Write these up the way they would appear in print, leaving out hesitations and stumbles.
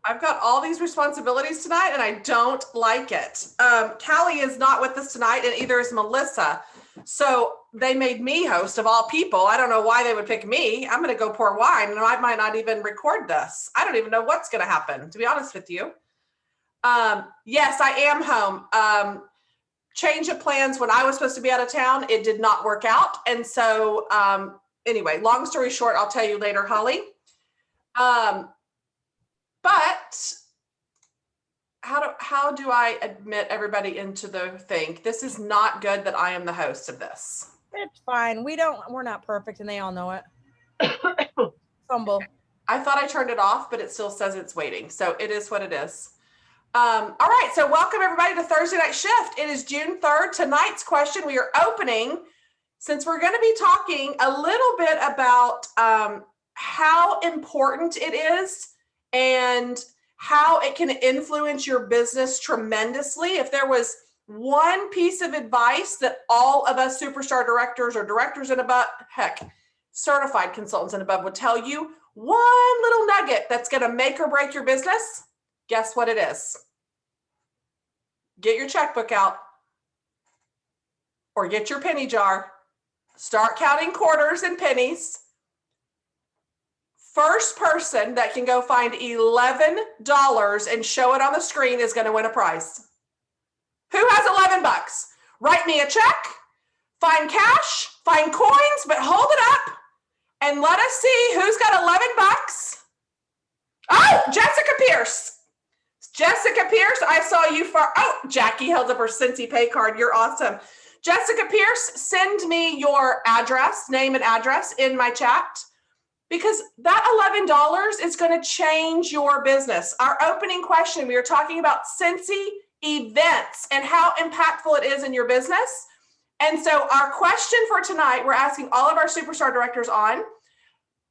I've got all these responsibilities tonight and I don't like it. Callie is not with us tonight and either is Melissa. So they made me host of all people. I don't know why they would pick me. I'm going to go pour wine and I might not even record this. I don't even know what's going to happen, to be honest with you. Yes, I am home. Change of plans when I was supposed to be out of town. It did not work out. And so anyway, long story short, I'll tell you later, Holly. But how do I admit everybody into the thing? This is not good that I am the host of this. It's fine. We're not perfect and they all know it. Fumble. I thought I turned it off, but it still says it's waiting. So it is what it is. All right. So welcome everybody to Thursday Night Shift. It is June 3rd. Tonight's question we are opening, since we're going to be talking a little bit about how important it is and how it can influence your business tremendously. If there was one piece of advice that all of us superstar directors or directors and above, heck, certified consultants and above would tell you, one little nugget that's going to make or break your business, guess what it is? Get your checkbook out or get your penny jar. Start counting quarters and pennies. First person that can go find $11 and show it on the screen is going to win a prize. Who has 11 bucks? Write me a check, find cash, find coins, but hold it up and let us see who's got 11 bucks. Oh, Jessica Pierce. Jessica Pierce, I saw you for, oh, Jackie held up her Scentsy pay card. You're awesome. Jessica Pierce, send me your address, name and address in my chat, because that $11 is going to change your business. Our opening question, we are talking about Scentsy events and how impactful it is in your business. And so our question for tonight, we're asking all of our superstar directors on,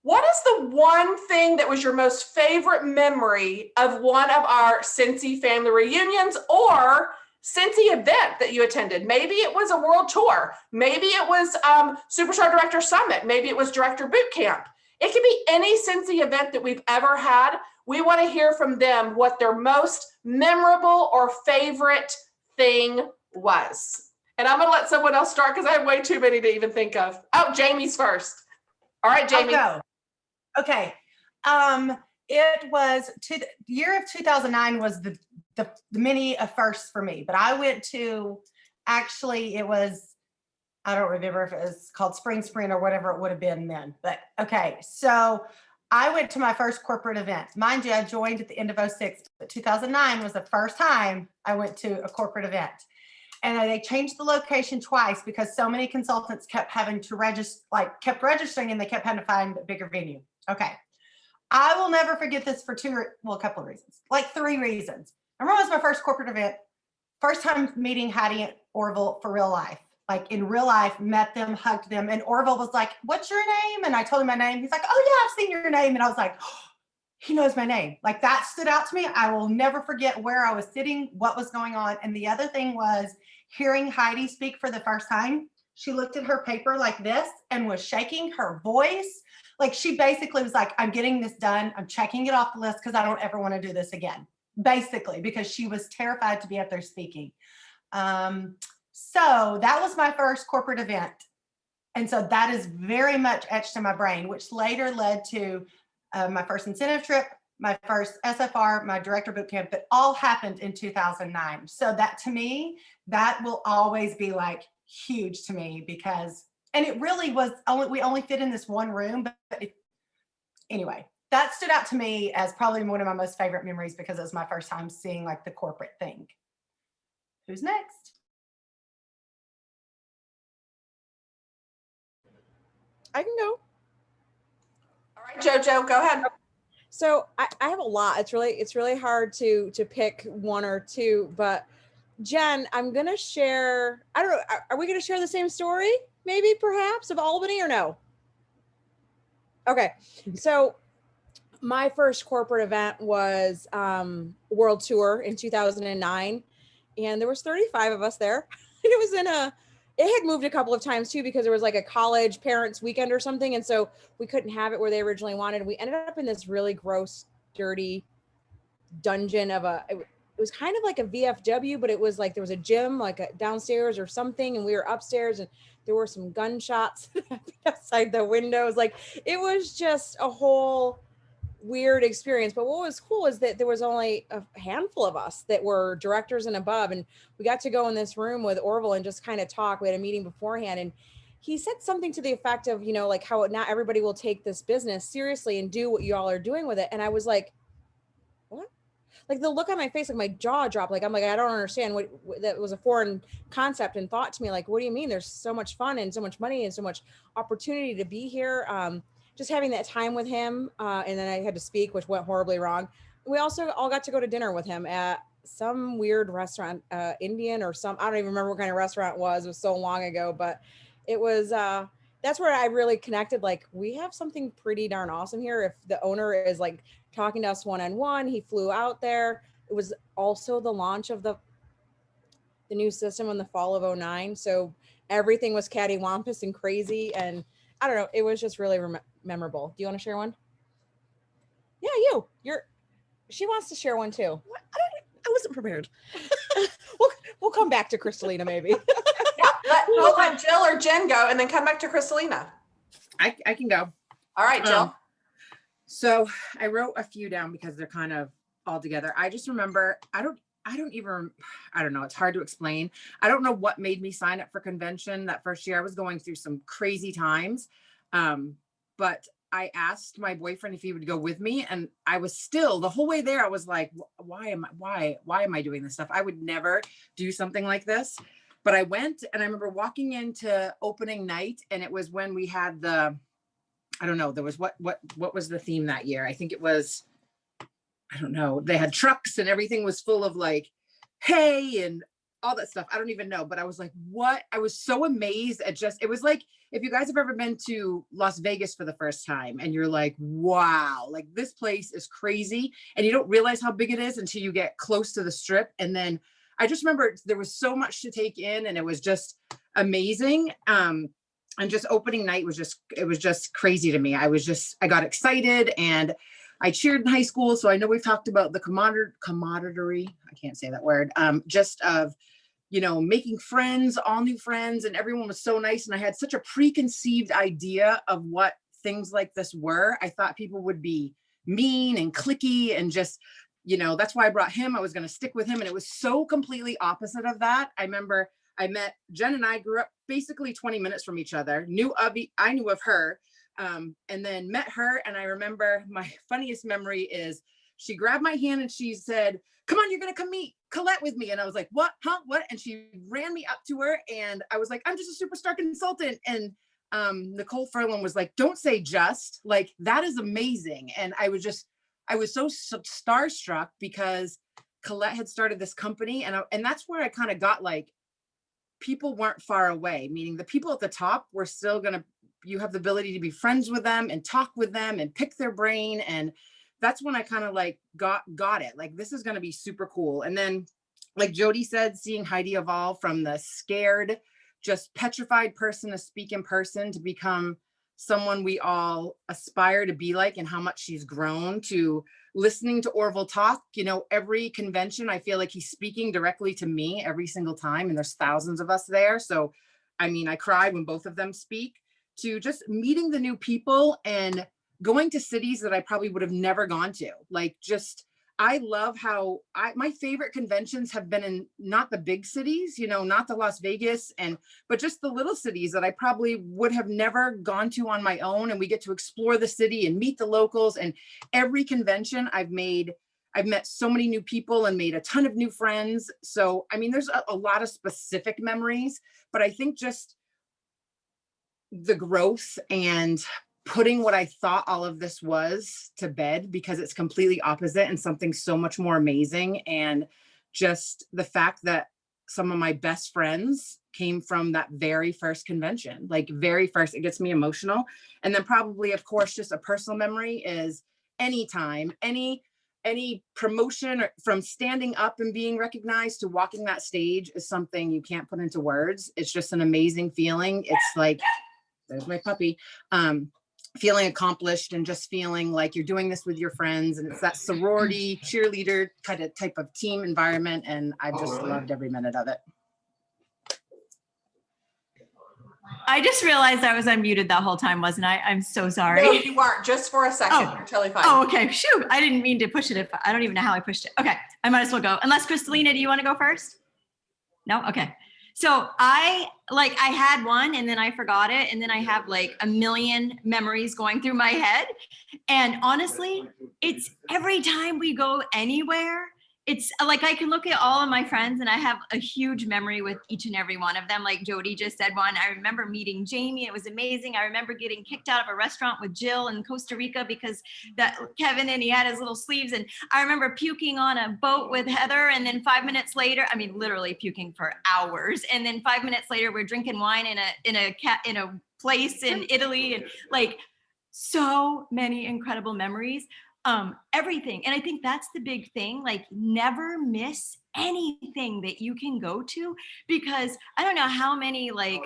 what is the one thing that was your most favorite memory of one of our Scentsy family reunions or Scentsy event that you attended? Maybe it was a world tour. Maybe it was Superstar Director Summit. Maybe it was Director Boot Camp. It could be any Scentsy event that we've ever had. We want to hear from them what their most memorable or favorite thing was. And I'm going to let someone else start because I have way too many to even think of. Oh, Jamie's first. All right, Jamie. I'll go. Okay. It was the year of 2009 was the mini of firsts for me, but I went to, actually it was, I don't remember if it was called Spring Sprint or whatever it would have been then, but okay. So I went to my first corporate event. Mind you, I joined at the end of 2006, but 2009 was the first time I went to a corporate event. And they changed the location twice because so many consultants kept having to register, kept registering and they kept having to find a bigger venue. Okay. I will never forget this for a couple of reasons, three reasons. I remember it was my first corporate event, first time meeting Heidi and Orville for real life. In real life, met them, hugged them. And Orville was like, what's your name? And I told him my name. He's like, oh yeah, I've seen your name. And I was like, oh, he knows my name. That stood out to me. I will never forget where I was sitting, what was going on. And the other thing was hearing Heidi speak for the first time. She looked at her paper like this and was shaking her voice. She basically was like, I'm getting this done. I'm checking it off the list because I don't ever want to do this again. Basically, because she was terrified to be up there speaking. So that was my first corporate event. And so that is very much etched in my brain, which later led to my first incentive trip, my first SFR, my director boot camp, that all happened in 2009. So that to me, that will always be huge to me because, and it really was we only fit in this one room, but anyway, that stood out to me as probably one of my most favorite memories because it was my first time seeing the corporate thing. Who's next? I can go. All right, JoJo, go ahead. So I have a lot. It's really hard to pick one or two, but Jen, I'm going to share, I don't know, are we going to share the same story? Maybe perhaps of Albany or no? Okay. So my first corporate event was World Tour in 2009. And there was 35 of us there. It was it had moved a couple of times too, because there was like a college parents weekend or something. And so we couldn't have it where they originally wanted. We ended up in this really gross, dirty dungeon of it was kind of like a VFW, but it was like, there was a gym like downstairs or something. And we were upstairs and there were some gunshots outside the windows. Like it was just a whole weird experience. But what was cool is that there was only a handful of us that were directors and above, and we got to go in this room with Orville and just kind of talk. We had a meeting beforehand, and he said something to the effect of, like how not everybody will take this business seriously and do what you all are doing with it. And I was like, what? Like the look on my face, like my jaw dropped. Like I'm like, I don't understand what that was a foreign concept and thought to me. Like, what do you mean? There's so much fun and so much money and so much opportunity to be here. Just having that time with him, and then I had to speak, which went horribly wrong. We also all got to go to dinner with him at some weird restaurant, Indian or some, I don't even remember what kind of restaurant it was so long ago, but it was, that's where I really connected. Like we have something pretty darn awesome here. If the owner is like talking to us one-on-one, he flew out there. It was also the launch of the new system in the fall of 2009. So everything was cattywampus and crazy. And I don't know, it was just really memorable. Do you want to share one? Yeah, she wants to share one too. What? I wasn't prepared. We'll come back to Crystalina maybe. We'll let Jill or Jen go and then come back to Crystalina. I can go. All right, Jill. So I wrote a few down because they're kind of all together. I just remember, I don't know. It's hard to explain. I don't know what made me sign up for convention that first year. I was going through some crazy times. But I asked my boyfriend if he would go with me. And I was still the whole way there. I was like, why am I doing this stuff? I would never do something like this. But I went, and I remember walking into opening night, and it was when we had I don't know, there was what was the theme that year? I think it was, I don't know. They had trucks and everything was full of like hay and all that stuff. I don't even know, but I was like, what? I was so amazed at it was like, if you guys have ever been to Las Vegas for the first time and you're like, wow, like this place is crazy. And you don't realize how big it is until you get close to the strip. And then I just remember there was so much to take in and it was just amazing. And just opening night was just crazy to me. I got excited and I cheered in high school. So I know we've talked about the camaraderie. I can't say that word. Just of, making friends, all new friends, and everyone was so nice. And I had such a preconceived idea of what things like this were. I thought people would be mean and cliquey and just, that's why I brought him. I was going to stick with him. And it was so completely opposite of that. I remember I met Jen and I grew up basically 20 minutes from each other, I knew of her, and then met her. And I remember my funniest memory is she grabbed my hand and she said, come on, you're going to come meet Colette with me. And I was like, what, huh, what? And she ran me up to her and I was like, I'm just a superstar consultant. And Nicole Furlan was like, don't say just, like, that is amazing. And I was so starstruck because Colette had started this company. And that's where I kind of got like, people weren't far away, meaning the people at the top were still you have the ability to be friends with them and talk with them and pick their brain. And that's when I kind of like got it. Like, this is going to be super cool. And then, like Jody said, seeing Heidi evolve from the scared, just petrified person to speak in person to become someone we all aspire to be like, and how much she's grown, to listening to Orville talk, every convention, I feel like he's speaking directly to me every single time. And there's thousands of us there. So, I mean, I cry when both of them speak, to just meeting the new people and going to cities that I probably would have never gone to. Like, I love how my favorite conventions have been in not the big cities, not the Las Vegas, but just the little cities that I probably would have never gone to on my own. And we get to explore the city and meet the locals. And every convention I've met so many new people and made a ton of new friends. So, I mean, there's a lot of specific memories, but I think just the growth and putting what I thought all of this was to bed, because it's completely opposite and something so much more amazing. And just the fact that some of my best friends came from that very first convention, like very first, it gets me emotional. And then probably, of course, just a personal memory is anytime any any promotion or from standing up and being recognized to walking that stage is something you can't put into words. It's just an amazing feeling. It's like, there's my puppy, feeling accomplished and just feeling like you're doing this with your friends. And it's that sorority cheerleader type of team environment. And I just loved every minute of it. I just realized I was unmuted that whole time, wasn't I? I'm so sorry. No, you weren't, just for a second. Oh. You're totally fine. Oh, okay. Shoot. I didn't mean to push it. I don't even know how I pushed it. Okay. I might as well go. Unless Kristalina, do you want to go first? No? Okay. So I had one and then I forgot it. And then I have like a million memories going through my head. And honestly, it's every time we go anywhere, it's like I can look at all of my friends and I have a huge memory with each and every one of them. Like Jody just said one. I remember meeting Jamie. It was amazing. I remember getting kicked out of a restaurant with Jill in Costa Rica because that Kevin and he had his little sleeves. And I remember puking on a boat with Heather. And then 5 minutes later, I mean, literally puking for hours. And then 5 minutes later, we're drinking wine in a place in Italy, and like so many incredible memories. Everything. And I think that's the big thing, like never miss anything that you can go to, because I don't know how many like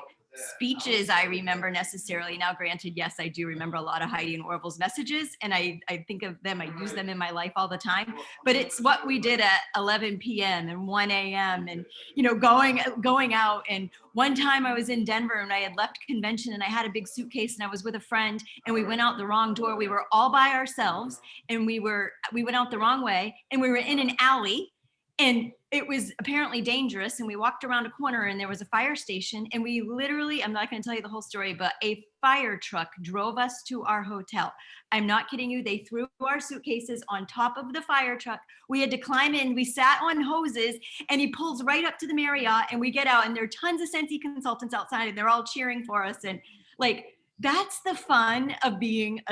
speeches I remember necessarily. Now, granted, yes, I do remember a lot of Heidi and Orville's messages, and I think of them, I use them in my life all the time, but it's what we did at 11 p.m. and 1 a.m. and, you know, going out. And one time I was in Denver and I had left convention and I had a big suitcase and I was with a friend and we went out the wrong door. We were all by ourselves and we went out the wrong way and we were in an alley. And it was apparently dangerous. And we walked around a corner and there was a fire station. And we literally, I'm not going to tell you the whole story, but a fire truck drove us to our hotel. I'm not kidding you. They threw our suitcases on top of the fire truck. We had to climb in. We sat on hoses and he pulls right up to the Marriott and we get out and there are tons of Scentsy consultants outside and they're all cheering for us. And like, that's the fun of being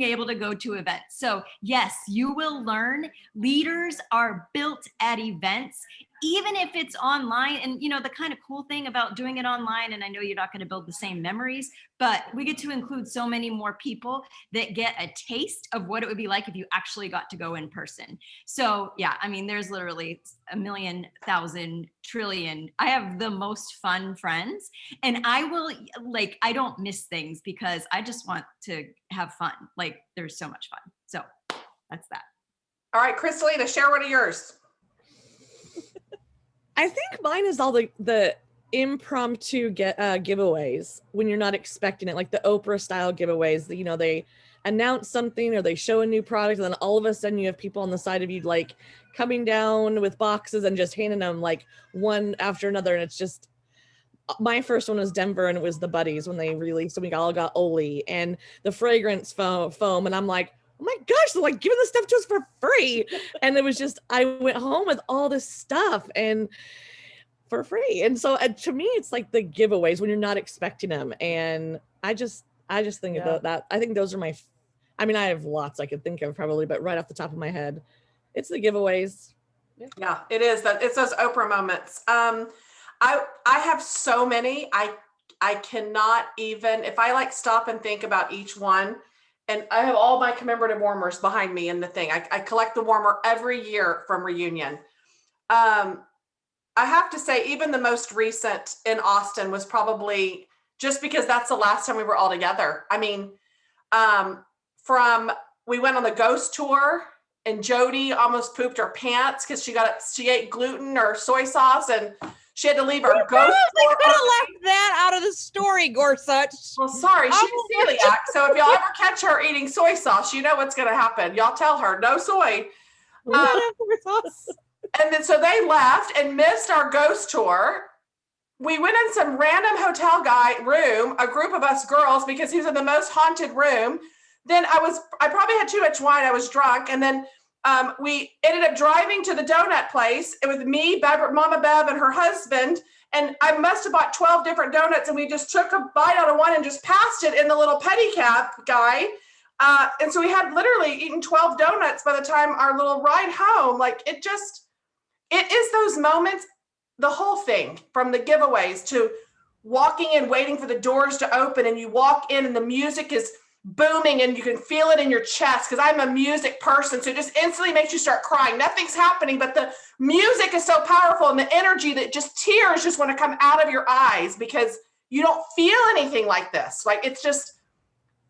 able to go to events. So yes, you will learn. Leaders are built at events, even if it's online. And you know, the kind of cool thing about doing it online, and I know you're not going to build the same memories, but we get to include so many more people that get a taste of what it would be like if you actually got to go in person. So yeah, I mean, there's literally a million, thousand, trillion. I have the most fun friends and I don't miss things because I just want to have fun. Like there's so much fun. So that's that. All right, Kristalina, share one of yours. I think mine is all the impromptu giveaways when you're not expecting it, like the Oprah style giveaways that, you know, they announce something or they show a new product and then all of a sudden you have people on the side of you like coming down with boxes and just handing them like one after another. And it's just, my first one was Denver and it was the Buddies when they released, and we all got Oli and the fragrance foam. And I'm like, oh my gosh, they're like giving this stuff to us for free. And it was just, I went home with all this stuff and for free. And so to me, it's like the giveaways when you're not expecting them. And I just think about that. I think those are I have lots I could think of probably, but right off the top of my head, it's the giveaways. Yeah, it is. It's those Oprah moments. I have so many. I cannot even, if I like stop and think about each one, and I have all my commemorative warmers behind me in the thing. I collect the warmer every year from Reunion. I have to say, even the most recent in Austin was probably just because that's the last time we were all together. I mean, we went on the ghost tour and Jody almost pooped her pants because she ate gluten or soy sauce and she had to leave her ghost tour. Could have left that out of the story, Gorsuch. Well, sorry, she's celiac. So if y'all ever catch her eating soy sauce, you know what's going to happen. Y'all tell her no soy. And then so they left and missed our ghost tour. We went in some random hotel guy room, a group of us girls, because he was in the most haunted room. Then I probably had too much wine. I was drunk. And then we ended up driving to the donut place. It was me, Mama Bev, and her husband. And I must have bought 12 different donuts. And we just took a bite out of one and just passed it in the little pedicab guy. And so we had literally eaten 12 donuts by the time our little ride home. Like it is those moments, the whole thing, from the giveaways to walking in, waiting for the doors to open, and you walk in and the music is booming and you can feel it in your chest, because I'm a music person, so it just instantly makes you start crying. Nothing's happening, but the music is so powerful, and the energy that just tears just want to come out of your eyes because you don't feel anything like this. Like, it's just,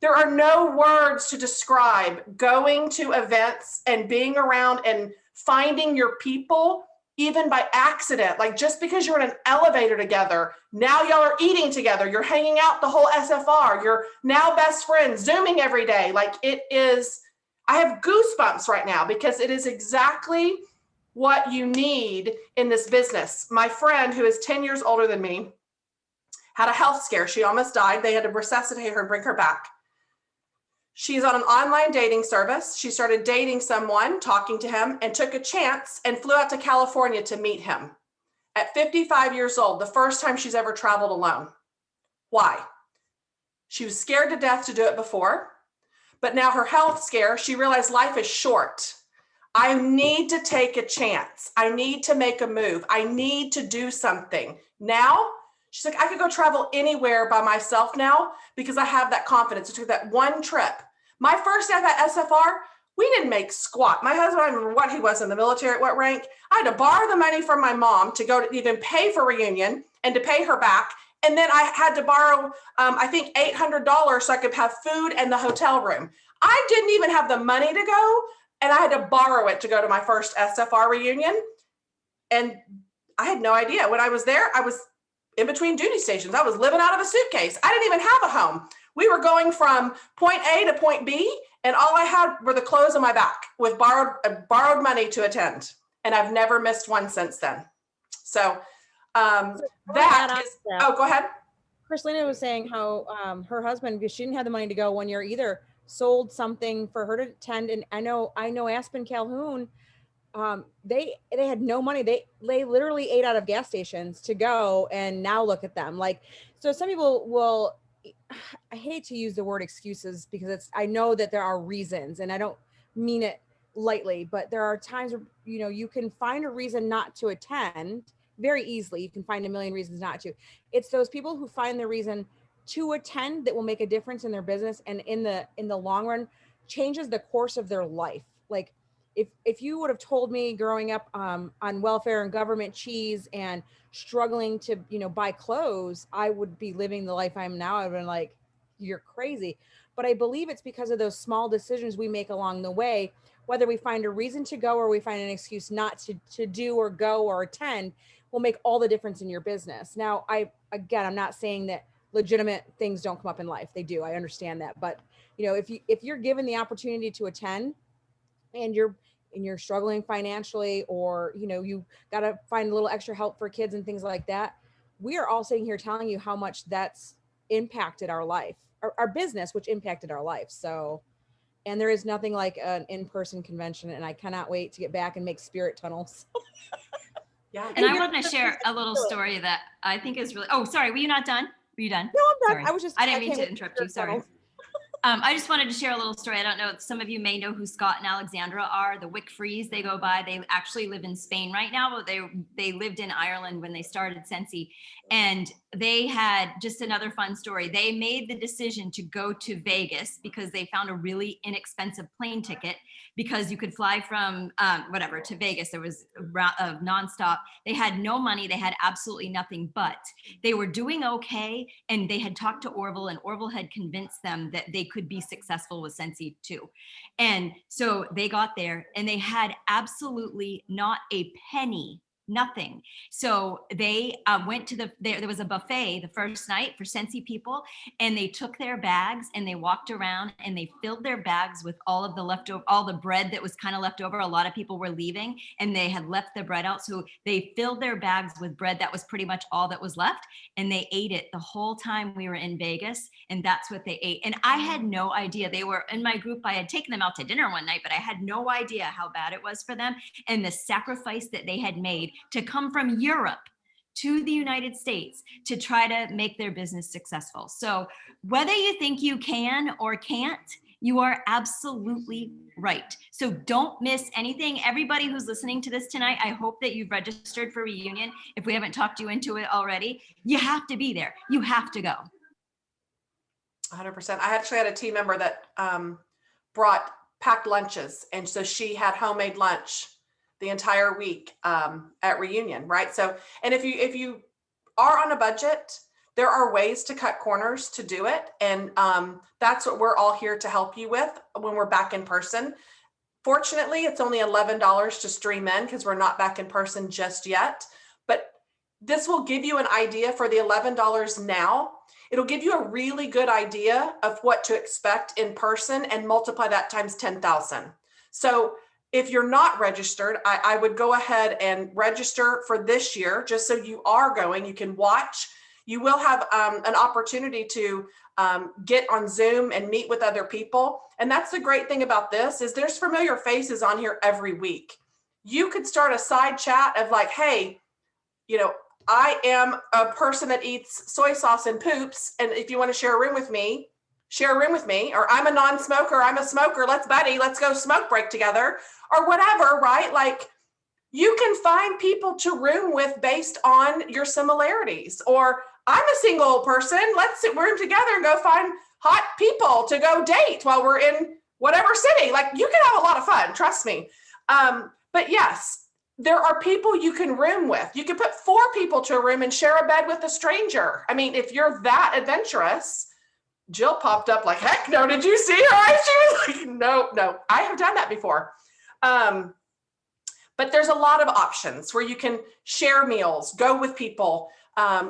there are no words to describe going to events and being around and finding your people, even by accident. Like, just because you're in an elevator together, now y'all are eating together, you're hanging out the whole SFR, you're now best friends, Zooming every day. Like, it is, I have goosebumps right now because it is exactly what you need in this business. My friend, who is 10 years older than me, had a health scare. She almost died. They had to resuscitate her and bring her back. She's on an online dating service. She started dating someone, talking to him, and took a chance and flew out to California to meet him. At 55 years old, the first time she's ever traveled alone. Why? She was scared to death to do it before, but now her health scare, she realized life is short. I need to take a chance. I need to make a move. I need to do something. Now, she's like, I could go travel anywhere by myself now because I have that confidence. It took that one trip. My first day at SFR, we didn't make squat. My husband, I don't remember what he was in the military, at what rank. I had to borrow the money from my mom to go to even pay for reunion and to pay her back. And then I had to borrow, I think, $800 so I could have food and the hotel room. I didn't even have the money to go, and I had to borrow it to go to my first SFR reunion. And I had no idea. When I was there, I was in between duty stations. I was living out of a suitcase. I didn't even have a home. We were going from point A to point B, and all I had were the clothes on my back with borrowed money to attend. And I've never missed one since then. So that is, oh, go ahead. Christina was saying how her husband, because she didn't have the money to go one year either, sold something for her to attend. And I know Aspen Calhoun, they had no money. They literally ate out of gas stations to go, and now look at them. Like, so some people will, I hate to use the word excuses because I know that there are reasons, and I don't mean it lightly, but there are times where, you can find a reason not to attend very easily. You can find a million reasons not to. It's those people who find the reason to attend that will make a difference in their business, and in the long run changes the course of their life. Like, if you would have told me growing up on welfare and government cheese and struggling to, buy clothes, I would be living the life I'm now. I've been like, you're crazy. But I believe it's because of those small decisions we make along the way, whether we find a reason to go or we find an excuse not to do or go or attend, will make all the difference in your business. Now, I'm not saying that legitimate things don't come up in life. They do. I understand that. But, if you're given the opportunity to attend and you're struggling financially, or, you got to find a little extra help for kids and things like that, we are all sitting here telling you how much that's impacted our life, our business, which impacted our life. So, and there is nothing like an in-person convention, and I cannot wait to get back and make spirit tunnels. Yeah. And I want to share a little story that I think is really, oh, sorry. Were you not done? Were you done? No, I'm done. Sorry. I didn't mean to interrupt you. Sorry. I just wanted to share a little story. I don't know, some of you may know who Scott and Alexandra are, the Wick Freeze they go by. They actually live in Spain right now, but they lived in Ireland when they started Scentsy. And they had just another fun story. They made the decision to go to Vegas because they found a really inexpensive plane ticket, because you could fly from to Vegas. There was a nonstop. They had no money. They had absolutely nothing, but they were doing okay. And they had talked to Orville, and Orville had convinced them that they could be successful with Scentsy too. And so they got there and they had absolutely not a penny, nothing. So they went to there was a buffet the first night for Scentsy people, and they took their bags and they walked around and they filled their bags with all of the leftover, all the bread that was kind of left over. A lot of people were leaving and they had left the bread out. So they filled their bags with bread. That was pretty much all that was left. And they ate it the whole time we were in Vegas. And that's what they ate. And I had no idea. They were in my group. I had taken them out to dinner one night, but I had no idea how bad it was for them and the sacrifice that they had made to come from Europe to the United States to try to make their business successful. So whether you think you can or can't, you are absolutely right. So don't miss anything. Everybody who's listening to this tonight, I hope that you've registered for reunion. If we haven't talked you into it already, you have to be there. You have to go. 100%. I actually had a team member that brought packed lunches. And so she had homemade lunch the entire week at reunion, right? So, and if you are on a budget, there are ways to cut corners to do it. And that's what we're all here to help you with when we're back in person. Fortunately, it's only $11 to stream in because we're not back in person just yet. But this will give you an idea for the $11 now. It'll give you a really good idea of what to expect in person and multiply that times 10,000. So if you're not registered, I would go ahead and register for this year, just so you are going. You can watch. You will have an opportunity to get on Zoom and meet with other people. And that's the great thing about this is there's familiar faces on here every week. You could start a side chat of like, hey, I am a person that eats soy sauce and poops. And if you want to share a room with me, or I'm a non-smoker, I'm a smoker, let's go smoke break together or whatever, right? Like you can find people to room with based on your similarities. Or I'm a single person, let's room together and go find hot people to go date while we're in whatever city. Like you can have a lot of fun, trust me. But yes, there are people you can room with. You can put 4 people to a room and share a bed with a stranger. I mean, if you're that adventurous, Jill popped up like, heck no, did you see her? She was like, no, I have done that before. But there's a lot of options where you can share meals, go with people.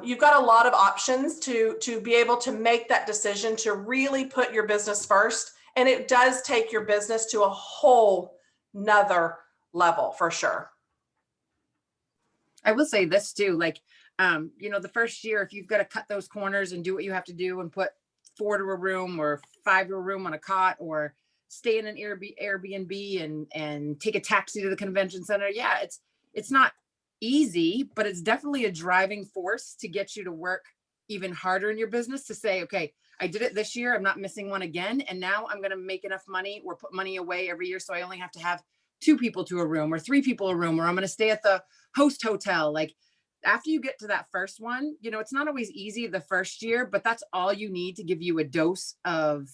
You've got a lot of options to be able to make that decision to really put your business first. And it does take your business to a whole nother level for sure. I will say this too, like, the first year, if you've got to cut those corners and do what you have to do and put 4 to a room or 5 to a room on a cot or stay in an Airbnb and take a taxi to the convention center. Yeah, it's not easy, but it's definitely a driving force to get you to work even harder in your business to say, okay, I did it this year. I'm not missing one again. And now I'm going to make enough money or put money away every year. So I only have to have 2 people to a room or 3 people a room, or I'm going to stay at the host hotel. Like after you get to that first one, it's not always easy the first year, but that's all you need to give you a dose of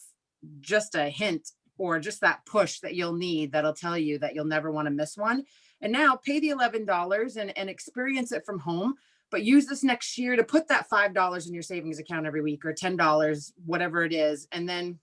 just a hint or just that push that you'll need that'll tell you that you'll never want to miss one. And now pay the $11 and experience it from home, but use this next year to put that $5 in your savings account every week or $10, whatever it is. And then,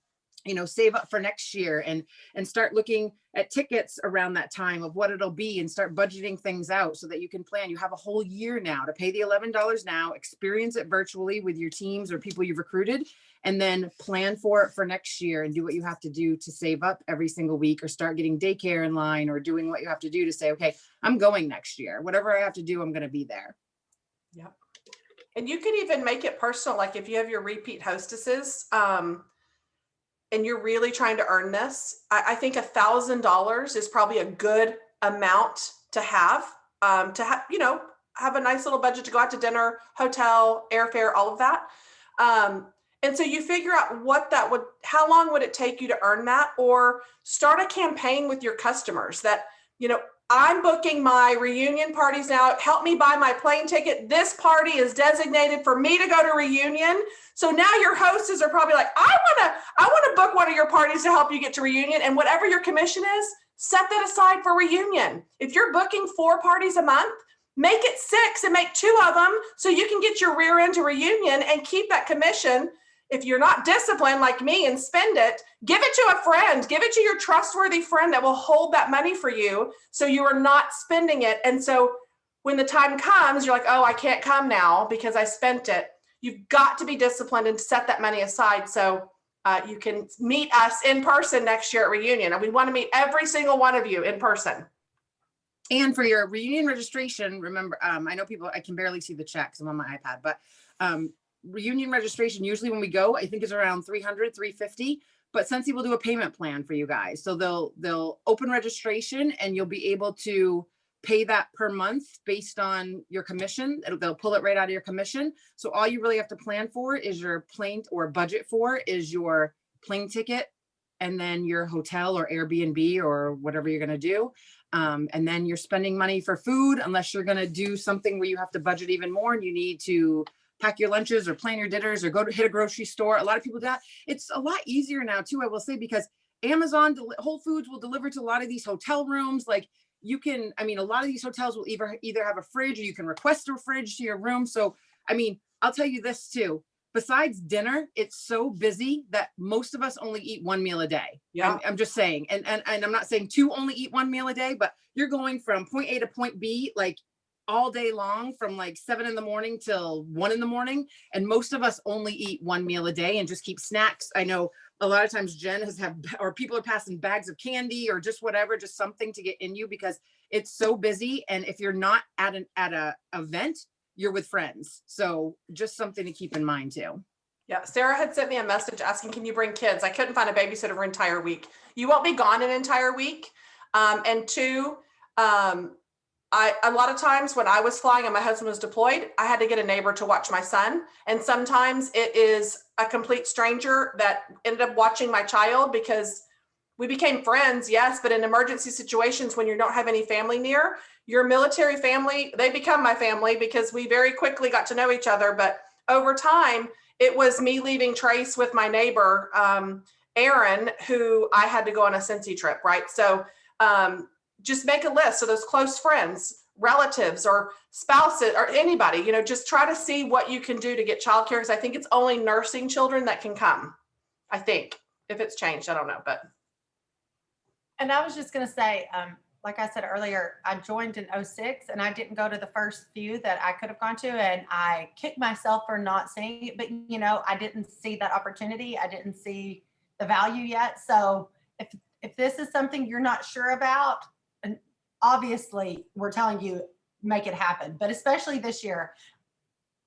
save up for next year and start looking at tickets around that time of what it'll be and start budgeting things out so that you can plan. You have a whole year now to pay the $11 now, experience it virtually with your teams or people you've recruited, and then plan for it for next year and do what you have to do to save up every single week or start getting daycare in line or doing what you have to do to say, okay, I'm going next year. Whatever I have to do, I'm going to be there. Yep. And you can even make it personal. Like if you have your repeat hostesses, and you're really trying to earn this, I think $1,000 is probably a good amount to have a nice little budget to go out to dinner, hotel, airfare, all of that. And so you figure out how long would it take you to earn that, or start a campaign with your customers that, I'm booking my reunion parties now. Help me buy my plane ticket. This party is designated for me to go to reunion. So now your hostess are probably like, I want to book one of your parties to help you get to reunion. And whatever your commission is, set that aside for reunion. If you're booking 4 parties a month, make it 6 and make 2 of them so you can get your rear end to reunion and keep that commission. If you're not disciplined like me and spend it, give it to a friend, give it to your trustworthy friend that will hold that money for you so you are not spending it. And so when the time comes, you're like, oh, I can't come now because I spent it. You've got to be disciplined and set that money aside so you can meet us in person next year at reunion. And we want to meet every single one of you in person. And for your reunion registration, remember, I know I can barely see the chat because I'm on my iPad, but reunion registration, usually when we go, I think is around $300, $350, but Scentsy will do a payment plan for you guys. So they'll open registration and you'll be able to pay that per month based on your commission. They'll pull it right out of your commission. So all you really have to plan for is your plane, or budget for is your plane ticket, and then your hotel or Airbnb or whatever you're going to do. And then you're spending money for food, unless you're going to do something where you have to budget even more and you need to pack your lunches or plan your dinners or go to hit a grocery store. A lot of people do that. It's a lot easier now too, I will say, because Amazon, Whole Foods will deliver to a lot of these hotel rooms. Like you can, I mean, a lot of these hotels will either have a fridge or you can request a fridge to your room. So, I mean, I'll tell you this too. Besides dinner, it's so busy that most of us only eat one meal a day. Yeah. I'm just saying, and I'm not saying to only eat one meal a day, but you're going from point A to point B, like all day long from like 7 a.m. till 1 a.m. And most of us only eat one meal a day and just keep snacks. I know a lot of times Jen or people are passing bags of candy or just whatever, just something to get in you because it's so busy. And if you're not at a event, you're with friends. So just something to keep in mind too. Yeah. Sarah had sent me a message asking, can you bring kids? I couldn't find a babysitter for an entire week. You won't be gone an entire week. And two, a lot of times when I was flying and my husband was deployed, I had to get a neighbor to watch my son. And sometimes it is a complete stranger that ended up watching my child because we became friends, yes, but in emergency situations, when you don't have any family near, your military family, they become my family because we very quickly got to know each other. But over time, it was me leaving Trace with my neighbor, Aaron, who I had to go on a Scentsy trip, right? So just make a list of those close friends, relatives, or spouses, or anybody, you know, just try to see what you can do to get childcare. Because I think it's only nursing children that can come. I think if it's changed, I don't know, but. And I was just going to say, like I said earlier, I joined in 2006 and I didn't go to the first few that I could have gone to. And I kicked myself for not seeing it, but you know, I didn't see that opportunity. I didn't see the value yet. So if this is something you're not sure about, and obviously we're telling you, make it happen, but especially this year,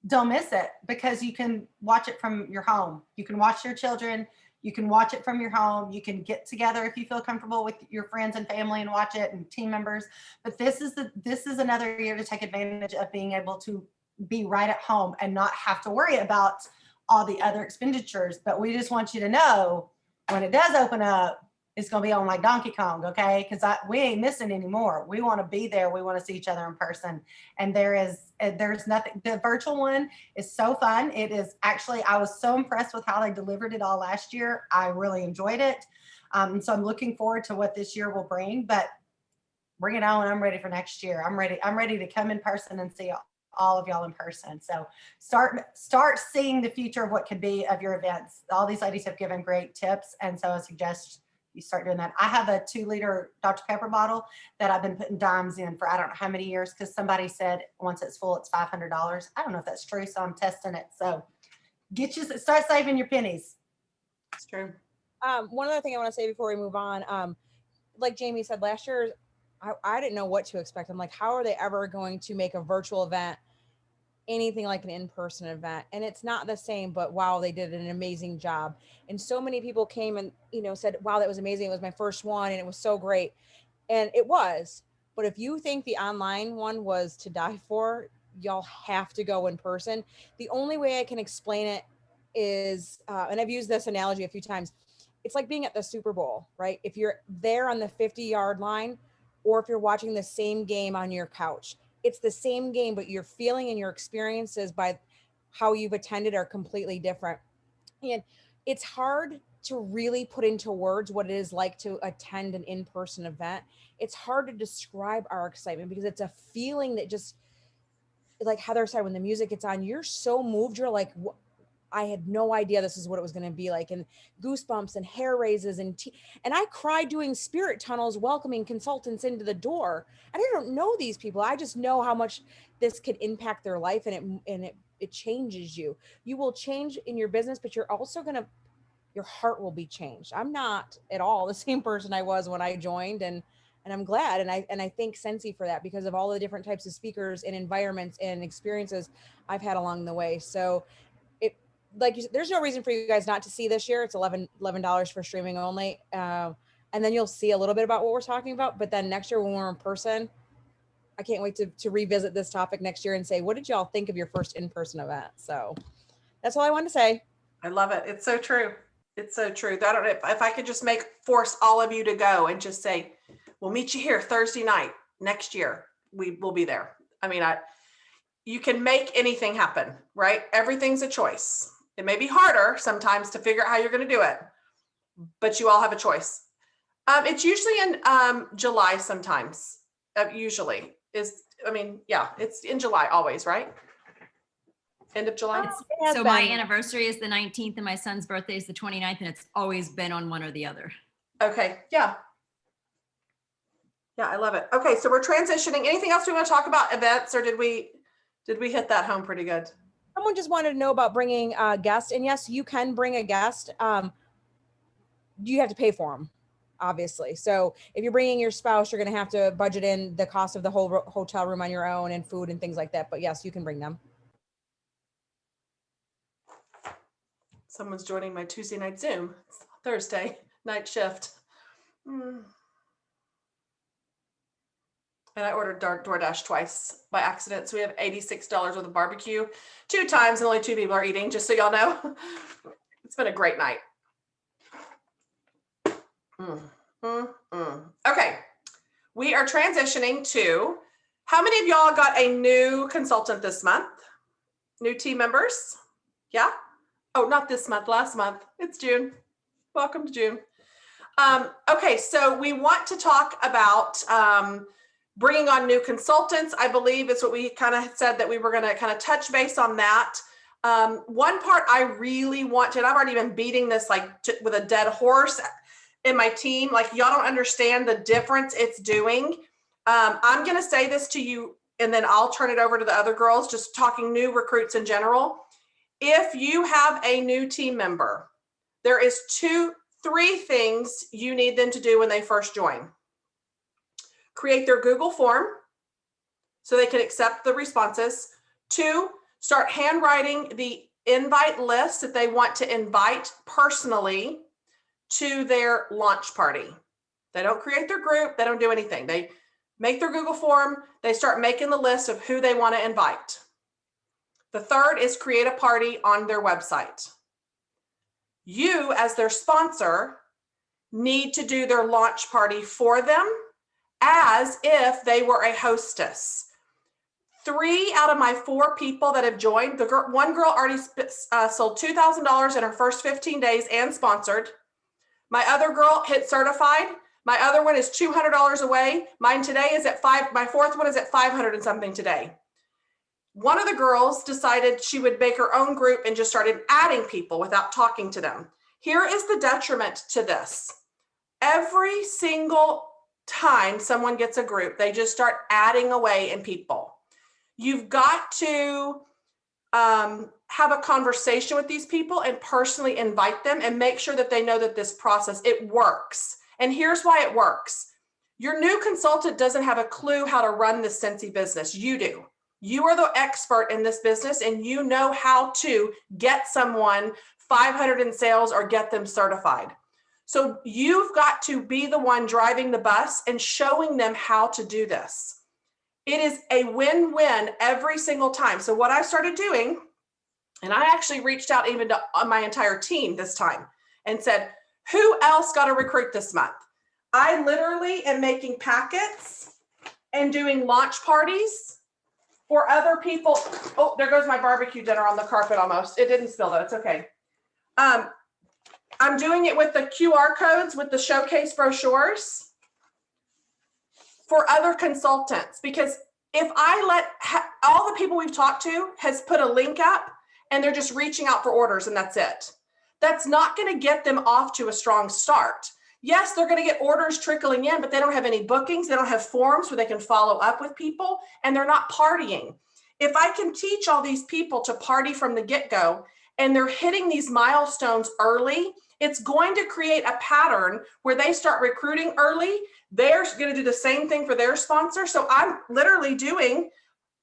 don't miss it because you can watch it from your home. You can watch your children. You can watch it from your home. You can get together if you feel comfortable with your friends and family and watch it and team members. But this is another year to take advantage of being able to be right at home and not have to worry about all the other expenditures. But we just want you to know when it does open up, it's going to be on like Donkey Kong, okay? Because we ain't missing anymore. We want to be there. We want to see each other in person. And there's nothing. The virtual one is so fun. It is actually, I was so impressed with how they delivered it all last year. I really enjoyed it. So I'm looking forward to what this year will bring. But bring it on. I'm ready for next year. I'm ready to come in person and see all of y'all in person. So start seeing the future of what could be of your events. All these ladies have given great tips. And so I suggest you start doing that. I have a 2-liter Dr. Pepper bottle that I've been putting dimes in for I don't know how many years because somebody said once it's full, it's $500. I don't know if that's true, so I'm testing it. So start saving your pennies. It's true. One other thing I want to say before we move on, like Jamie said, last year, I didn't know what to expect. I'm like, how are they ever going to make a virtual event anything like an in-person event? And it's not the same, but wow, they did an amazing job. And so many people came and, you know, said, wow, that was amazing. It was my first one and it was so great. And it was, but if you think the online one was to die for, y'all have to go in person. The only way I can explain it is, and I've used this analogy a few times, it's like being at the Super Bowl, right? If you're there on the 50-yard line, or if you're watching the same game on your couch, it's the same game, but your feeling and your experiences by how you've attended are completely different. And it's hard to really put into words what it is like to attend an in-person event. It's hard to describe our excitement because it's a feeling that just, like Heather said, when the music gets on, you're so moved. You're like, I had no idea this is what it was going to be like, and goosebumps and hair raises and I cried doing spirit tunnels, welcoming consultants into the door. And I don't know these people. I just know how much this could impact their life, and it changes you. You will change in your business, but you're also your heart will be changed. I'm not at all the same person I was when I joined, and I'm glad. And I thank Scentsy for that because of all the different types of speakers and environments and experiences I've had along the way. So like you said, there's no reason for you guys not to see this year. It's $11 for streaming only. And then you'll see a little bit about what we're talking about. But then next year when we're in person, I can't wait to revisit this topic next year and say, what did y'all think of your first in-person event? So that's all I wanted to say. I love it. It's so true. It's so true. I don't know if I could just force all of you to go and just say, we'll meet you here Thursday night next year. We will be there. I mean, you can make anything happen, right? Everything's a choice. It may be harder sometimes to figure out how you're going to do it, but you all have a choice. It's usually in July sometimes. Usually is, it's in July always, right? End of July. So my anniversary is the 19th and my son's birthday is the 29th, and it's always been on one or the other. Okay. Yeah. Yeah, I love it. Okay, so we're transitioning. Anything else we want to talk about events, or did we hit that home pretty good? Someone just wanted to know about bringing a guest, and yes, you can bring a guest. You have to pay for them, obviously. So if you're bringing your spouse, you're going to have to budget in the cost of the whole hotel room on your own and food and things like that. But yes, you can bring them. Someone's joining my Tuesday night Zoom. It's Thursday night shift. And I ordered DoorDash twice by accident. So we have $86 worth of barbecue 2 times and only 2 people are eating, just so y'all know. It's been a great night. Okay, we are transitioning to, how many of y'all got a new consultant this month? New team members? Yeah? Oh, not this month, last month. It's June. Welcome to June. Okay, so we want to talk about bringing on new consultants. I believe it's what we kind of said that we were going to kind of touch base on that. One part I really want to, and I've already been beating this with a dead horse in my team, like y'all don't understand the difference it's doing. I'm going to say this to you, and then I'll turn it over to the other girls, just talking new recruits in general. If you have a new team member, there is 3 things you need them to do when they first join. Create their Google form so they can accept the responses. 2, start handwriting the invite list that they want to invite personally to their launch party. They don't create their group. They don't do anything. They make their Google form. They start making the list of who they want to invite. The 3rd is create a party on their website. You, as their sponsor, need to do their launch party for them as if they were a hostess. 3 out of my 4 people that have joined, one girl already sold $2,000 in her first 15 days and sponsored. My other girl hit certified. My other one is $200 away. Mine today is at 5. My 4th one is at 500 and something today. One of the girls decided she would make her own group and just started adding people without talking to them. Here is the detriment to this. Every single time someone gets a group, they just start adding away in people. You've got to have a conversation with these people and personally invite them and make sure that they know that this process, it works. And here's why it works. Your new consultant doesn't have a clue how to run this Scentsy business. You do. You are the expert in this business and you know how to get someone 500 in sales or get them certified. So you've got to be the one driving the bus and showing them how to do this. It is a win-win every single time. So what I started doing, and I actually reached out even to my entire team this time and said, who else got a recruit this month? I literally am making packets and doing launch parties for other people. Oh, there goes my barbecue dinner on the carpet almost. It didn't spill though, it's okay. I'm doing it with the QR codes with the showcase brochures for other consultants, because if I let all the people we've talked to has put a link up and they're just reaching out for orders and that's it. That's not going to get them off to a strong start. Yes, they're going to get orders trickling in, but they don't have any bookings. They don't have forms where they can follow up with people, and they're not partying. If I can teach all these people to party from the get-go and they're hitting these milestones early, it's going to create a pattern where they start recruiting early. They're going to do the same thing for their sponsor. So I'm literally doing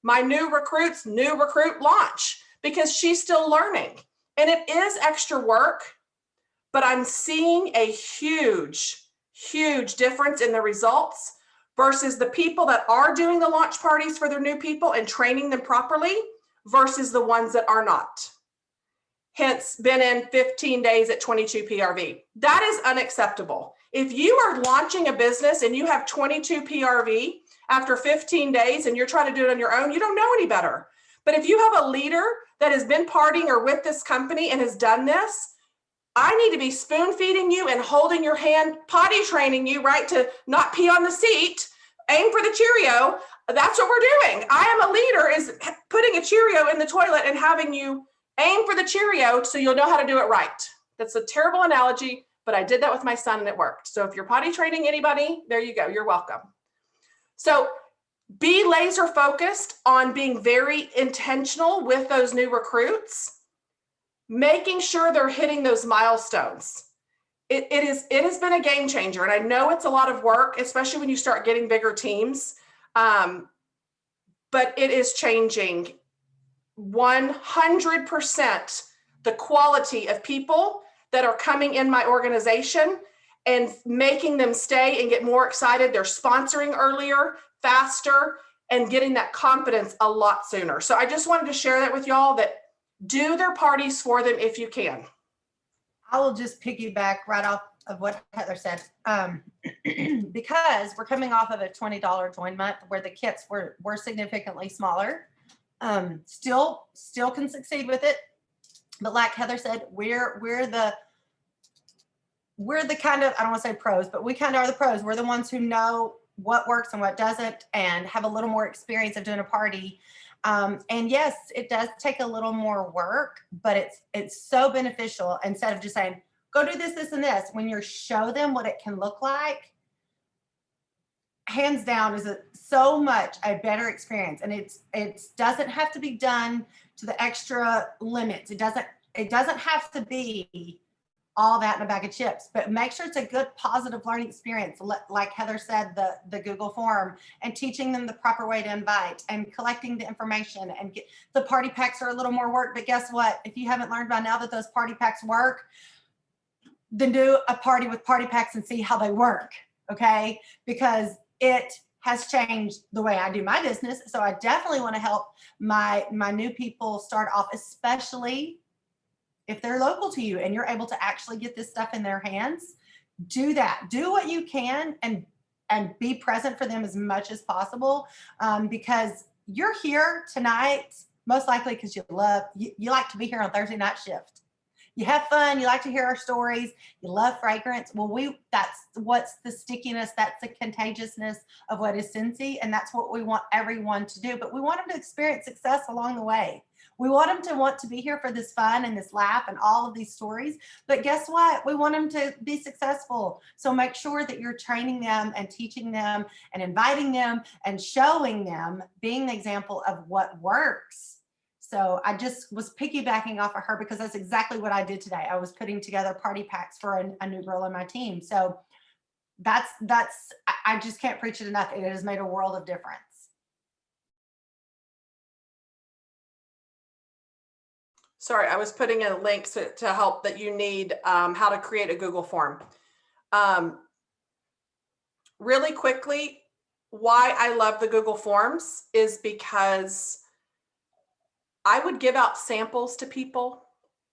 my new recruit launch because she's still learning. And it is extra work, but I'm seeing a huge, huge difference in the results versus the people that are doing the launch parties for their new people and training them properly versus the ones that are not. Hence, been in 15 days at 22 PRV. That is unacceptable. If you are launching a business and you have 22 PRV after 15 days and you're trying to do it on your own, you don't know any better. But if you have a leader that has been partying or with this company and has done this, I need to be spoon feeding you and holding your hand, potty training you, right? To not pee on the seat, aim for the Cheerio. That's what we're doing. I am a leader is putting a Cheerio in the toilet and having you aim for the Cheerio so you'll know how to do it right. That's a terrible analogy, but I did that with my son and it worked. So if you're potty training anybody, there you go. You're welcome. So be laser focused on being very intentional with those new recruits, making sure they're hitting those milestones. It has been a game changer. And I know it's a lot of work, especially when you start getting bigger teams. But it is changing 100% the quality of people that are coming in my organization and making them stay and get more excited. They're sponsoring earlier, faster, and getting that confidence a lot sooner. So I just wanted to share that with y'all, that do their parties for them if you can. I will just piggyback right off of what Heather said, because we're coming off of a $20 join month where the kits were significantly smaller. Still can succeed with it, but like Heather said, we're the kind of, I don't want to say pros, but we kind of are the pros. We're the ones who know what works and what doesn't, and have a little more experience of doing a party. And yes, it does take a little more work, but it's so beneficial. Instead of just saying, go do this, this, and this, when you show them what it can look like, hands down is so much a better experience. And it doesn't have to be done to the extra limits. It doesn't have to be all that in a bag of chips, but make sure it's a good, positive learning experience. Like Heather said, the Google form, and teaching them the proper way to invite and collecting the information. And the party packs are a little more work, but guess what? If you haven't learned by now that those party packs work, then do a party with party packs and see how they work. Okay. Because it has changed the way I do my business. So I definitely want to help my new people start off, especially if they're local to you and you're able to actually get this stuff in their hands. Do that. Do what you can and be present for them as much as possible, because you're here tonight most likely because you like to be here on Thursday night shift. You have fun. You like to hear our stories. You love fragrance. Well, that's what's the stickiness. That's the contagiousness of what is Scentsy. And that's what we want everyone to do. But we want them to experience success along the way. We want them to want to be here for this fun and this laugh and all of these stories. But guess what? We want them to be successful. So make sure that you're training them and teaching them and inviting them and showing them, being the example of what works. So I just was piggybacking off of her because that's exactly what I did today. I was putting together party packs for a new girl on my team. So I just can't preach it enough. It has made a world of difference. Sorry, I was putting in links to help that you need how to create a Google form. Really quickly, why I love the Google Forms is because I would give out samples to people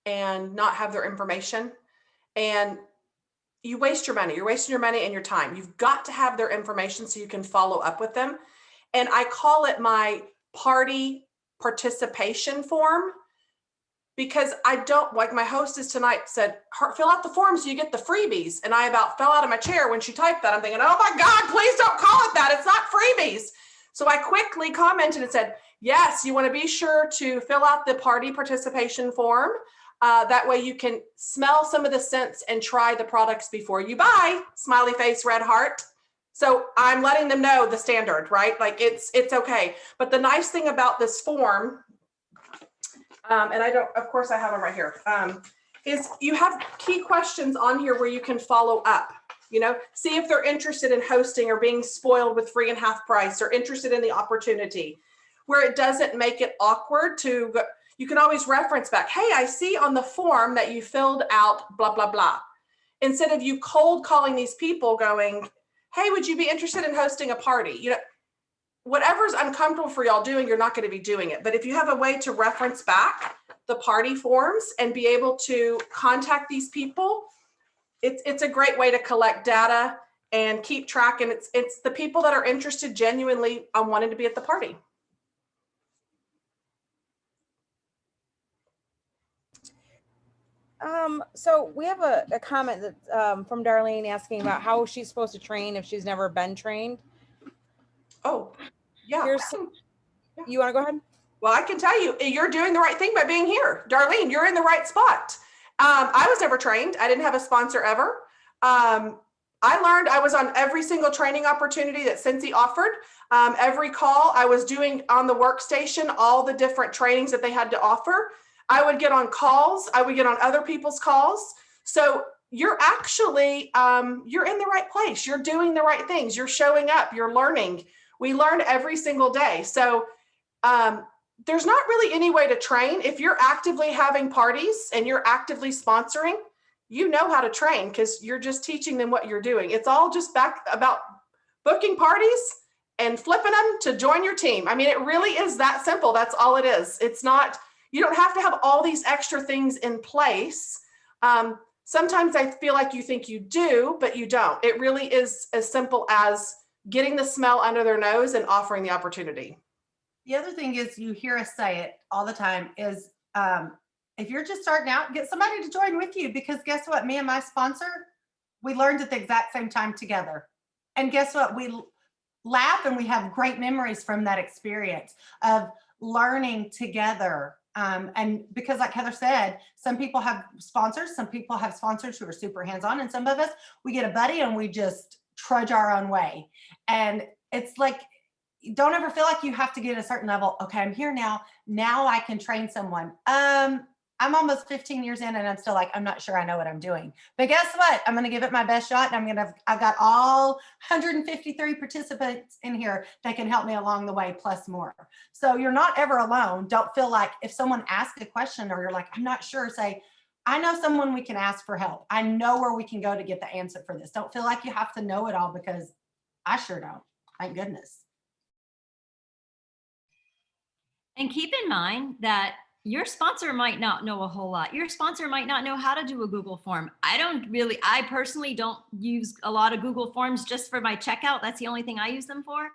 and not have their information. And you waste your money. You're wasting your money and your time. You've got to have their information so you can follow up with them. And I call it my party participation form, because I don't, like my hostess tonight said, fill out the form so you get the freebies. And I about fell out of my chair when she typed that. I'm thinking, oh my God, please don't call it that. It's not freebies. So I quickly commented and said, yes, you want to be sure to fill out the party participation form. That way you can smell some of the scents and try the products before you buy. Smiley face, red heart. So I'm letting them know the standard, right? Like it's okay. But the nice thing about this form, and I don't, of course I have them right here, is you have key questions on here where you can follow up. See if they're interested in hosting or being spoiled with free and half price, or interested in the opportunity, where it doesn't make it awkward to go. You can always reference back. Hey, I see on the form that you filled out blah, blah, blah. Instead of you cold calling these people going, hey, would you be interested in hosting a party? Whatever's uncomfortable for y'all doing, you're not going to be doing it. But if you have a way to reference back the party forms and be able to contact these people, it's a great way to collect data and keep track. And it's the people that are interested genuinely on wanting to be at the party. So we have a comment that from Darlene asking about how she's supposed to train if she's never been trained. Oh, yeah. Here's you want to go ahead? Well, I can tell you, you're doing the right thing by being here. Darlene, you're in the right spot. I was never trained. I didn't have a sponsor ever. I learned, I was on every single training opportunity that Scentsy offered. Every call I was doing on the workstation, all the different trainings that they had to offer. I would get on calls. I would get on other people's calls. So you're actually, you're in the right place. You're doing the right things. You're showing up, you're learning. We learn every single day. So there's not really any way to train. If you're actively having parties and you're actively sponsoring, you know how to train because you're just teaching them what you're doing. It's all just back about booking parties and flipping them to join your team. I mean, it really is that simple. That's all it is. It's not, you don't have to have all these extra things in place. Sometimes I feel like you think you do, but you don't. It really is as simple as getting the smell under their nose and offering the opportunity. The other thing is, you hear us say it all the time, is if you're just starting out, get somebody to join with you, because guess what? Me and my sponsor, we learned at the exact same time together. And guess what? We laugh and we have great memories from that experience of learning together. And because like Heather said, some people have sponsors, some people have sponsors who are super hands-on, and some of us, we get a buddy and we just trudge our own way. And it's like, don't ever feel like you have to get a certain level. Okay, I'm here now. Now I can train someone. I'm almost 15 years in and I'm still like, I'm not sure I know what I'm doing. But guess what? I'm going to give it my best shot. And I've got all 153 participants in here that can help me along the way, plus more. So you're not ever alone. Don't feel like if someone asks a question or you're like, I'm not sure, say, I know someone we can ask for help. I know where we can go to get the answer for this. Don't feel like you have to know it all, because I sure don't. Thank goodness. And keep in mind that your sponsor might not know a whole lot. Your sponsor might not know how to do a Google form. I personally don't use a lot of Google forms just for my checkout. That's the only thing I use them for.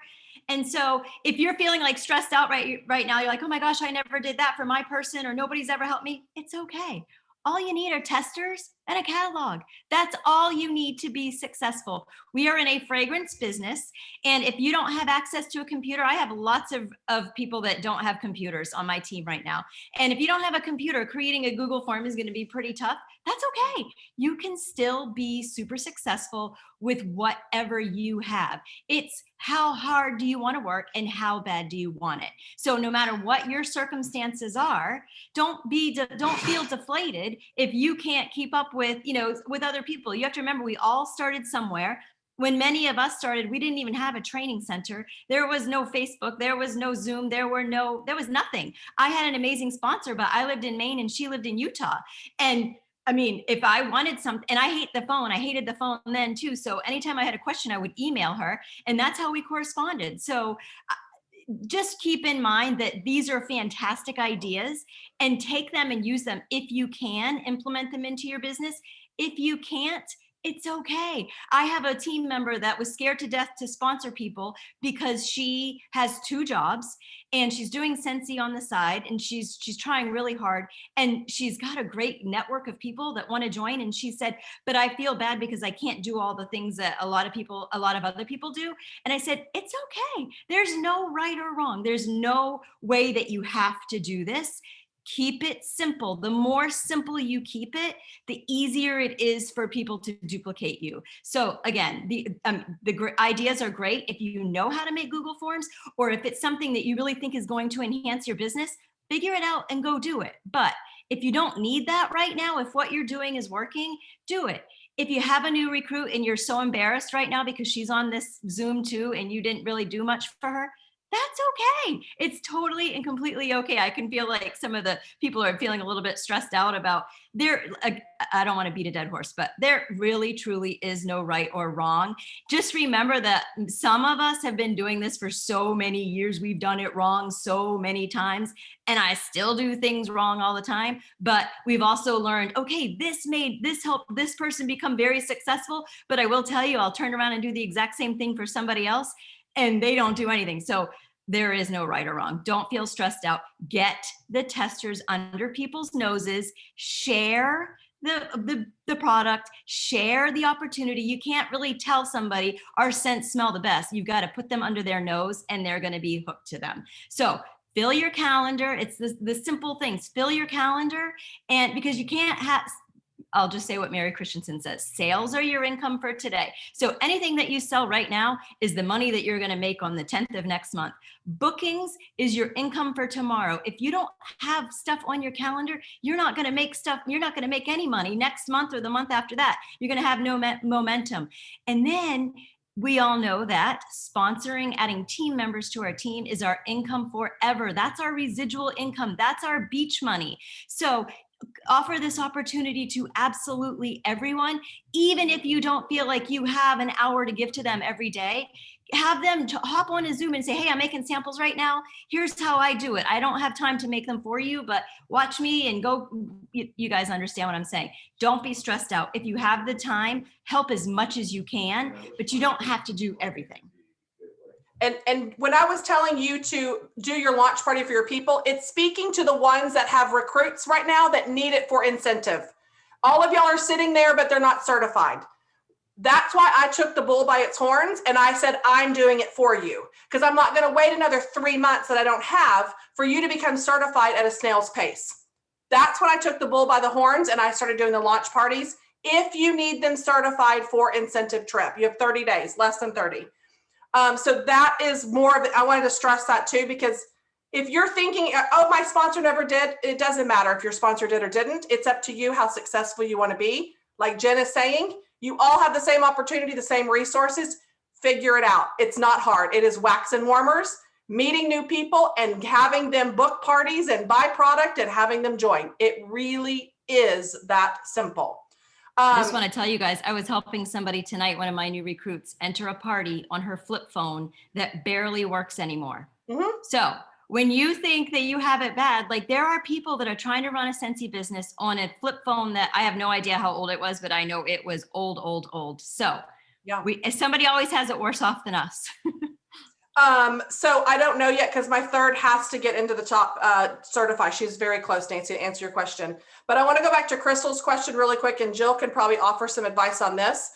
And so if you're feeling like stressed out right now, you're like, oh my gosh, I never did that for my person, or nobody's ever helped me. It's okay. All you need are testers and a catalog. That's all you need to be successful. We are in a fragrance business. And if you don't have access to a computer, I have lots of people that don't have computers on my team right now. And if you don't have a computer, creating a Google form is going to be pretty tough. That's okay. You can still be super successful with whatever you have. It's how hard do you want to work and how bad do you want it? So no matter what your circumstances are, don't feel deflated if you can't keep up with other people. You have to remember, we all started somewhere. When many of us started, we didn't even have a training center. There was no Facebook, there was no Zoom, there was nothing. I had an amazing sponsor, but I lived in Maine and she lived in Utah. And I mean, if I wanted something, and I hated the phone then too. So anytime I had a question, I would email her, and that's how we corresponded. So just keep in mind that these are fantastic ideas, and take them and use them. If you can implement them into your business, if you can't, it's okay. I have a team member that was scared to death to sponsor people because she has 2 jobs and she's doing Scentsy on the side, and she's trying really hard, and she's got a great network of people that want to join. And she said, but I feel bad because I can't do all the things that a lot of other people do. And I said, it's okay. There's no right or wrong. There's no way that you have to do this. Keep it simple. The more simple you keep it, the easier it is for people to duplicate you. So again, the ideas are great if you know how to make Google Forms, or if it's something that you really think is going to enhance your business, figure it out and go do it. But if you don't need that right now, if what you're doing is working, do it. If you have a new recruit and you're so embarrassed right now because she's on this Zoom too and you didn't really do much for her, that's okay. It's totally and completely okay. I can feel like some of the people are feeling a little bit stressed out about I don't want to beat a dead horse, but there really truly is no right or wrong. Just remember that some of us have been doing this for so many years. We've done it wrong so many times, and I still do things wrong all the time. But we've also learned, okay, this helped this person become very successful. But I will tell you, I'll turn around and do the exact same thing for somebody else, and they don't do anything. So there is no right or wrong. Don't feel stressed out. Get the testers under people's noses. Share the product, share the opportunity. You can't really tell somebody our scents smell the best. You've got to put them under their nose and they're going to be hooked to them. So fill your calendar. It's the simple things. Fill your calendar. And because you can't have, I'll just say what Mary Christensen says, sales are your income for today. So anything that you sell right now is the money that you're going to make on the 10th of next month. Bookings is your income for tomorrow. If you don't have stuff on your calendar, you're not going to make stuff. You're not going to make any money next month or the month after that. You're going to have no momentum. And then we all know that sponsoring, adding team members to our team is our income forever. That's our residual income. That's our beach money. So offer this opportunity to absolutely everyone, even if you don't feel like you have an hour to give to them every day. Have them hop on a Zoom and say, hey, I'm making samples right now. Here's how I do it. I don't have time to make them for you, but watch me and go. You guys understand what I'm saying. Don't be stressed out. If you have the time, help as much as you can, but you don't have to do everything. And when I was telling you to do your launch party for your people, it's speaking to the ones that have recruits right now that need it for incentive. All of y'all are sitting there, but they're not certified. That's why I took the bull by its horns and I said, I'm doing it for you, because I'm not going to wait another 3 months that I don't have for you to become certified at a snail's pace. That's when I took the bull by the horns and I started doing the launch parties. If you need them certified for incentive trip, you have 30 days, less than 30. So that is more of it. I wanted to stress that too, because if you're thinking, oh, my sponsor never did, it doesn't matter if your sponsor did or didn't. It's up to you how successful you want to be. Like Jen is saying, you all have the same opportunity, the same resources. Figure it out. It's not hard. It is wax and warmers, meeting new people and having them book parties and buy product and having them join. It really is that simple. I just want to tell you guys, I was helping somebody tonight, one of my new recruits, enter a party on her flip phone that barely works anymore. Mm-hmm. So when you think that you have it bad, like there are people that are trying to run a Scentsy business on a flip phone that I have no idea how old it was, but I know it was old. So yeah, somebody always has it worse off than us. So I don't know yet, because my third has to get into the top certify. She's very close, Nancy, to answer your question. But I want to go back to Crystal's question really quick, and Jill can probably offer some advice on this.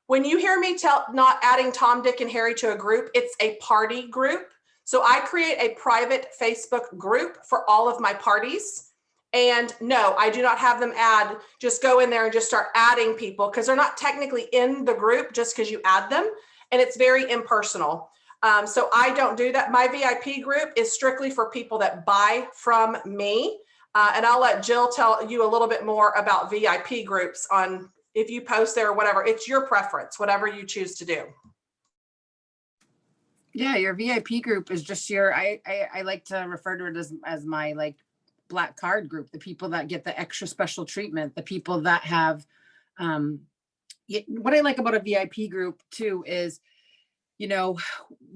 When you hear me not adding Tom, Dick, and Harry to a group, it's a party group. So I create a private Facebook group for all of my parties. And no, I do not have them just go in there and just start adding people, because they're not technically in the group just because you add them. And it's very impersonal. So I don't do that. My VIP group is strictly for people that buy from me. And I'll let Jill tell you a little bit more about VIP groups on if you post there or whatever. It's your preference, whatever you choose to do. Yeah, your VIP group is just I like to refer to it as my like black card group, the people that get the extra special treatment, the people that have what I like about a VIP group too is, you know,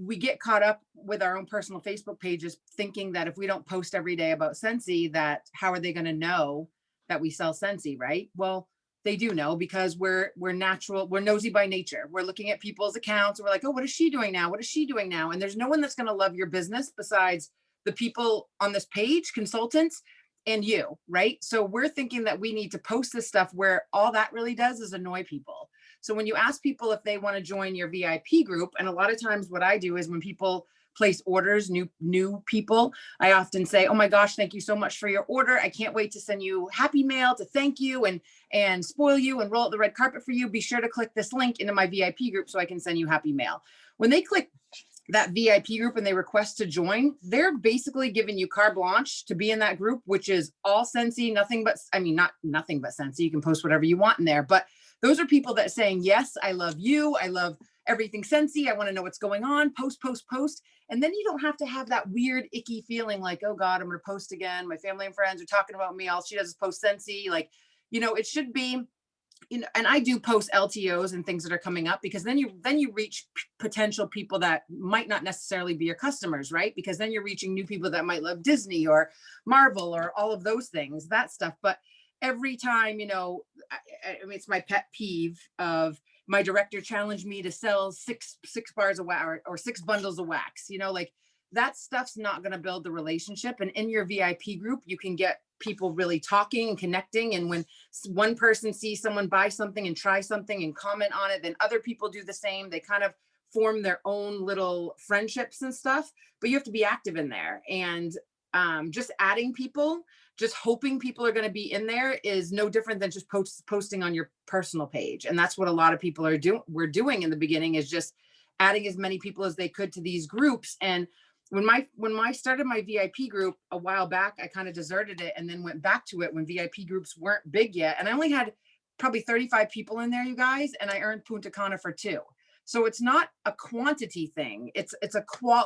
we get caught up with our own personal Facebook pages thinking that if we don't post every day about Scentsy, that how are they going to know that we sell Scentsy, right? Well, they do know, because we're natural, we're nosy by nature. We're looking at people's accounts and we're like, oh, what is she doing now? What is she doing now? And there's no one that's going to love your business besides the people on this page, consultants, and you, right? So we're thinking that we need to post this stuff where all that really does is annoy people. So when you ask people if they want to join your VIP group, and a lot of times what I do is when people place orders, new people, I often say, oh my gosh, thank you so much for your order. I can't wait to send you happy mail to thank you and spoil you and roll out the red carpet for you. Be sure to click this link into my VIP group so I can send you happy mail. When they click that VIP group and they request to join, they're basically giving you carte blanche to be in that group, which is all Scentsy, nothing but Scentsy. You can post whatever you want in there, but those are people that are saying, yes, I love you. I love everything Scentsy. I want to know what's going on. Post. And then you don't have to have that weird, icky feeling like, oh God, I'm going to post again. My family and friends are talking about me. All she does is post Scentsy. Like, you know, it should be, you know, and I do post LTOs and things that are coming up, because then you reach potential people that might not necessarily be your customers, right? Because then you're reaching new people that might love Disney or Marvel or all of those things, that stuff. But every time, you know, I mean, it's my pet peeve of my director challenged me to sell six bars of wax or 6 bundles of wax, you know, like that stuff's not going to build the relationship. And in your VIP group, you can get people really talking and connecting. And when one person sees someone buy something and try something and comment on it, then other people do the same. They kind of form their own little friendships and stuff, but you have to be active in there. And just adding people, just hoping people are going to be in there is no different than just posting on your personal page. And that's what a lot of people were doing in the beginning, is just adding as many people as they could to these groups. And when I started my VIP group a while back, I kind of deserted it and then went back to it when VIP groups weren't big yet. And I only had probably 35 people in there, you guys, and I earned Punta Cana for 2. So it's not a quantity thing. It's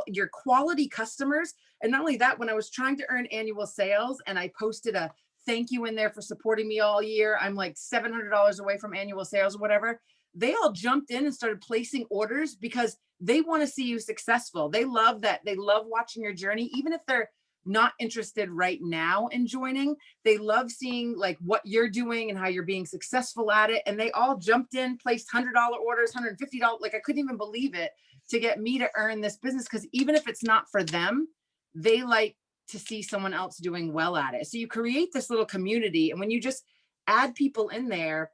your quality customers. And not only that, when I was trying to earn annual sales and I posted a thank you in there for supporting me all year, I'm like $700 away from annual sales or whatever. They all jumped in and started placing orders because they want to see you successful. They love that. They love watching your journey, even if they're not interested right now in joining. They love seeing like what you're doing and how you're being successful at it. And they all jumped in, placed $100 orders, $150. Like I couldn't even believe it, to get me to earn this business. Because even if it's not for them, they like to see someone else doing well at it. So you create this little community. And when you just add people in there,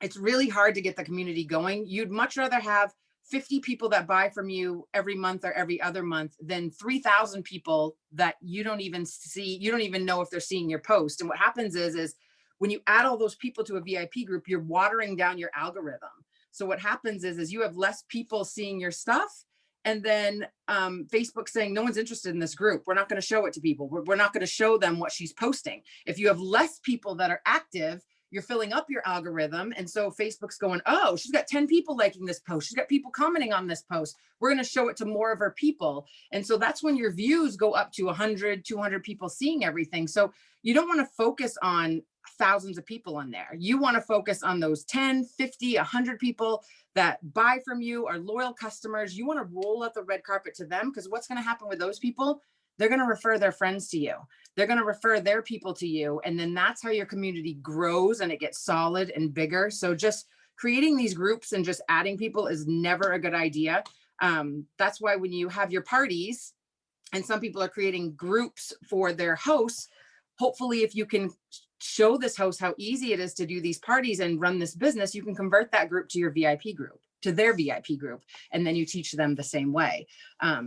it's really hard to get the community going. You'd much rather have 50 people that buy from you every month or every other month than 3,000 people that you don't even see, you don't even know if they're seeing your post. And what happens is when you add all those people to a VIP group, you're watering down your algorithm. So what happens is you have less people seeing your stuff. And then Facebook saying, no one's interested in this group. We're not going to show it to people. We're not going to show them what she's posting. If you have less people that are active, you're filling up your algorithm. And so Facebook's going, oh, she's got 10 people liking this post. She's got people commenting on this post. We're going to show it to more of her people. And so that's when your views go up to 100, 200 people seeing everything. So you don't want to focus on thousands of people on there. You want to focus on those 10, 50, 100 people that buy from you, are loyal customers. You want to roll out the red carpet to them, because what's going to happen with those people? They're going to refer their friends to you. They're going to refer their people to you. And then that's how your community grows and it gets solid and bigger. So just creating these groups and just adding people is never a good idea. That's why when you have your parties and some people are creating groups for their hosts, hopefully if you can show this host how easy it is to do these parties and run this business, you can convert that group to your VIP group, to their VIP group, and then you teach them the same way.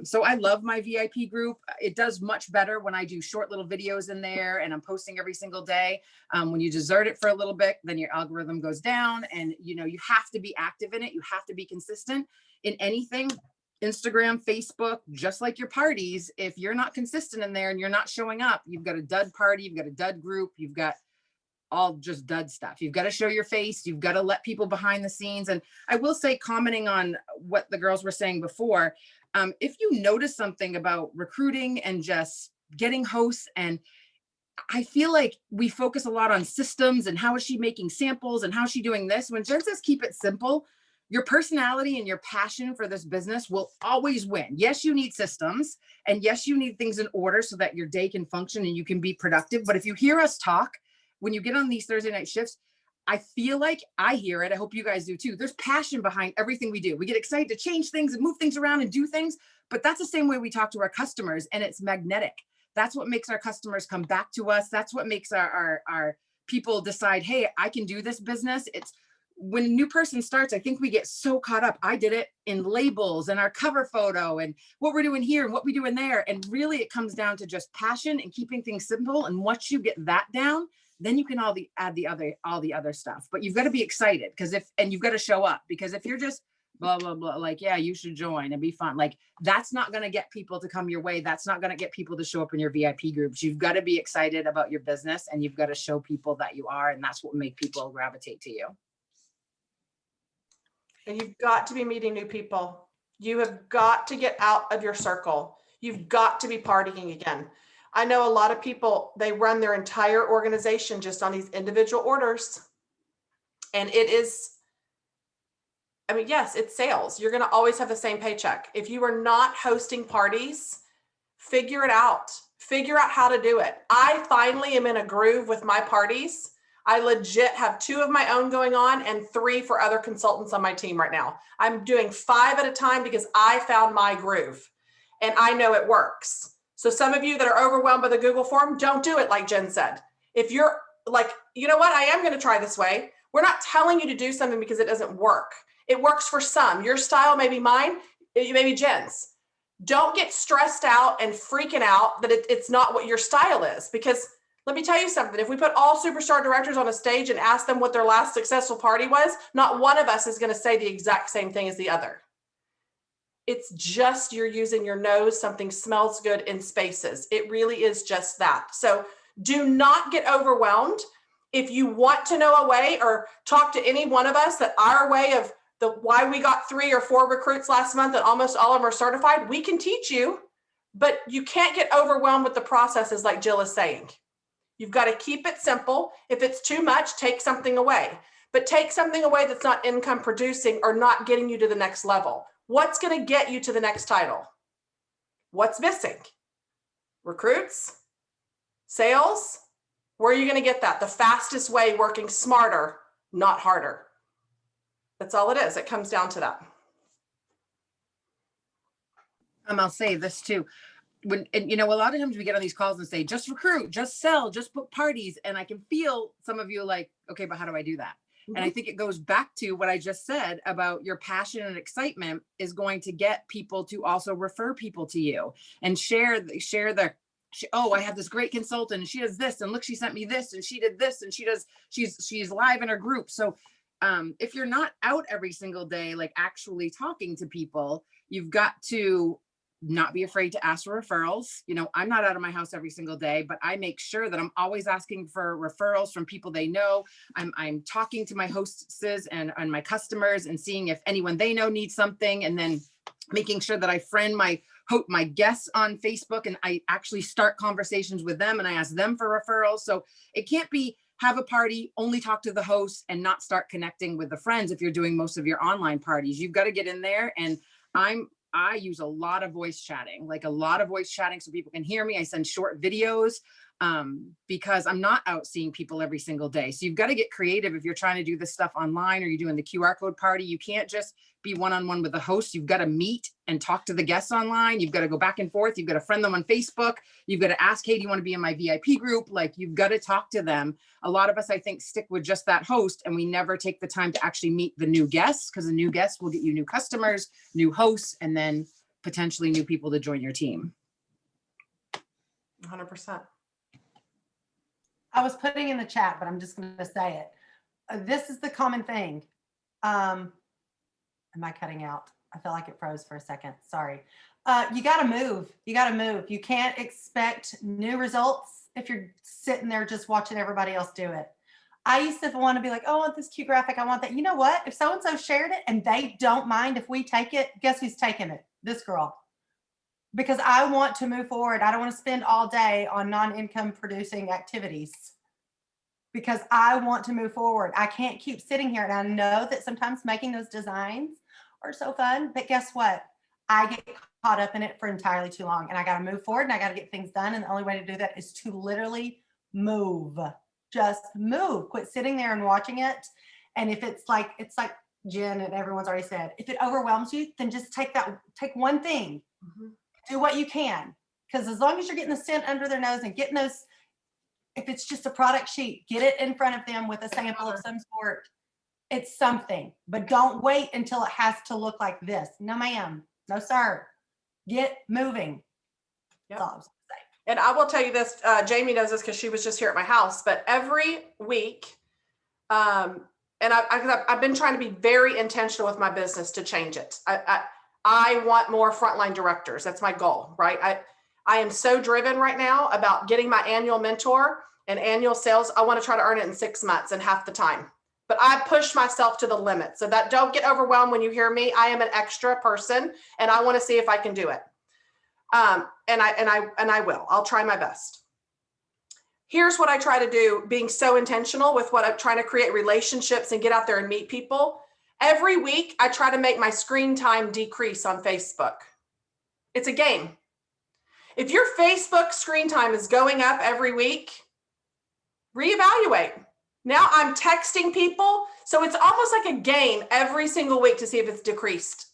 So I love my VIP group. It does much better when I do short little videos in there and I'm posting every single day. When you desert it for a little bit, then your algorithm goes down, and you have to be active in it. You have to be consistent in anything. Instagram, Facebook, just like your parties, if you're not consistent in there and you're not showing up, you've got a dud party, you've got a dud group, you've got all just dud stuff. You've got to show your face. You've got to let people behind the scenes. And I will say, commenting on what the girls were saying before, if you notice something about recruiting and just getting hosts, and I feel like we focus a lot on systems and how is she making samples and how is she doing this? When Jen says keep it simple, your personality and your passion for this business will always win. Yes, you need systems, and yes, you need things in order so that your day can function and you can be productive. But if you hear us talk, when you get on these Thursday night shifts, I feel like I hear it. I hope you guys do too. There's passion behind everything we do. We get excited to change things and move things around and do things, but that's the same way we talk to our customers, and it's magnetic. That's what makes our customers come back to us. That's what makes our people decide, hey, I can do this business. It's when a new person starts, I think we get so caught up. I did it in labels and our cover photo and what we're doing here and what we do in there. And really it comes down to just passion and keeping things simple. And once you get that down, then you can add all the other stuff. But you've got to be excited and you've got to show up, because if you're just blah, blah, blah, like, yeah, you should join and be fun. Like, that's not going to get people to come your way. That's not going to get people to show up in your VIP groups. You've got to be excited about your business, and you've got to show people that you are. And that's what will make people gravitate to you. And you've got to be meeting new people. You have got to get out of your circle. You've got to be partying again. I know a lot of people, they run their entire organization just on these individual orders. And it is, I mean, yes, it's sales. You're going to always have the same paycheck. If you are not hosting parties, figure it out. Figure out how to do it. I finally am in a groove with my parties. I legit have 2 of my own going on and 3 for other consultants on my team right now. I'm doing 5 at a time because I found my groove and I know it works. So some of you that are overwhelmed by the Google form, don't do it like Jen said. If you're like, you know what, I am going to try this way. We're not telling you to do something because it doesn't work. It works for some. Your style may be mine, it may be Jen's. Don't get stressed out and freaking out that it's not what your style is. Because let me tell you something. If we put all superstar directors on a stage and ask them what their last successful party was, not one of us is going to say the exact same thing as the other. It's just you're using your nose. Something smells good in spaces. It really is just that. So do not get overwhelmed. If you want to know a way or talk to any one of us that our way of why we got 3 or 4 recruits last month and almost all of them are certified, we can teach you, but you can't get overwhelmed with the processes like Jill is saying. You've got to keep it simple. If it's too much, take something away, but take something away that's not income producing or not getting you to the next level. What's going to get you to the next title? What's missing? Recruits? Sales? Where are you going to get that? The fastest way, working smarter, not harder. That's all it is. It comes down to that. I'll say this too. And a lot of times we get on these calls and say, just recruit, just sell, just book parties. And I can feel some of you like, okay, but how do I do that? Mm-hmm. And I think it goes back to what I just said about your passion and excitement is going to get people to also refer people to you and share the, oh, I have this great consultant and she does this, and look, she sent me this and she did this, and she's live in her group. So if you're not out every single day, like actually talking to people, you've got to not be afraid to ask for referrals. I'm not out of my house every single day, but I make sure that I'm always asking for referrals from people they know. I'm talking to my hostesses and my customers and seeing if anyone they know needs something, and then making sure that I friend my guests on Facebook and I actually start conversations with them and I ask them for referrals. So it can't be have a party, only talk to the host and not start connecting with the friends. If you're doing most of your online parties, you've got to get in there. And I use a lot of voice chatting, so people can hear me. I send short videos because I'm not out seeing people every single day. So you've got to get creative if you're trying to do this stuff online or you're doing the QR code party. You can't just be one-on-one with the host. You've got to meet and talk to the guests online. You've got to go back and forth. You've got to friend them on Facebook. You've got to ask, hey, do you want to be in my VIP group? Like, you've got to talk to them. A lot of us, I think, stick with just that host and we never take the time to actually meet the new guests, because the new guests will get you new customers, new hosts, and then potentially new people to join your team. 100%. I was putting in the chat, but I'm just going to say it. This is the common thing. Am I cutting out? I felt like it froze for a second. Sorry. You got to move. You can't expect new results if you're sitting there just watching everybody else do it. I used to want to be like, oh, I want this cute graphic. I want that. You know what? If so-and-so shared it and they don't mind if we take it, guess who's taking it? This girl. Because I want to move forward. I don't want to spend all day on non-income producing activities because I want to move forward. I can't keep sitting here. And I know that sometimes making those designs are so fun, but guess what? I get caught up in it for entirely too long, and I got to move forward and I got to get things done. And the only way to do that is to literally move. Just move. Quit sitting there and watching it. And if it's like Jen and everyone's already said, if it overwhelms you, then just take one thing. Mm-hmm. Do what you can, because as long as you're getting the scent under their nose and getting those, if it's just a product sheet, get it in front of them with a sample of some sort. It's something, but don't wait until it has to look like this. No, ma'am. No, sir. Get moving. Yep. That's all I was gonna say. And I will tell you this, Jamie knows this because she was just here at my house, but every week, and I've been trying to be very intentional with my business to change it. I want more frontline directors. That's my goal, right? I am so driven right now about getting my annual mentor and annual sales. I want to try to earn it in 6 months and half the time, but I push myself to the limit. So that don't get overwhelmed when you hear me. I am an extra person and I want to see if I can do it. And I will. I'll try my best. Here's what I try to do, being so intentional with what I'm trying to create relationships and get out there and meet people. Every week, I try to make my screen time decrease on Facebook. It's a game. If your Facebook screen time is going up every week, reevaluate. Now I'm texting people. So it's almost like a game every single week to see if it's decreased.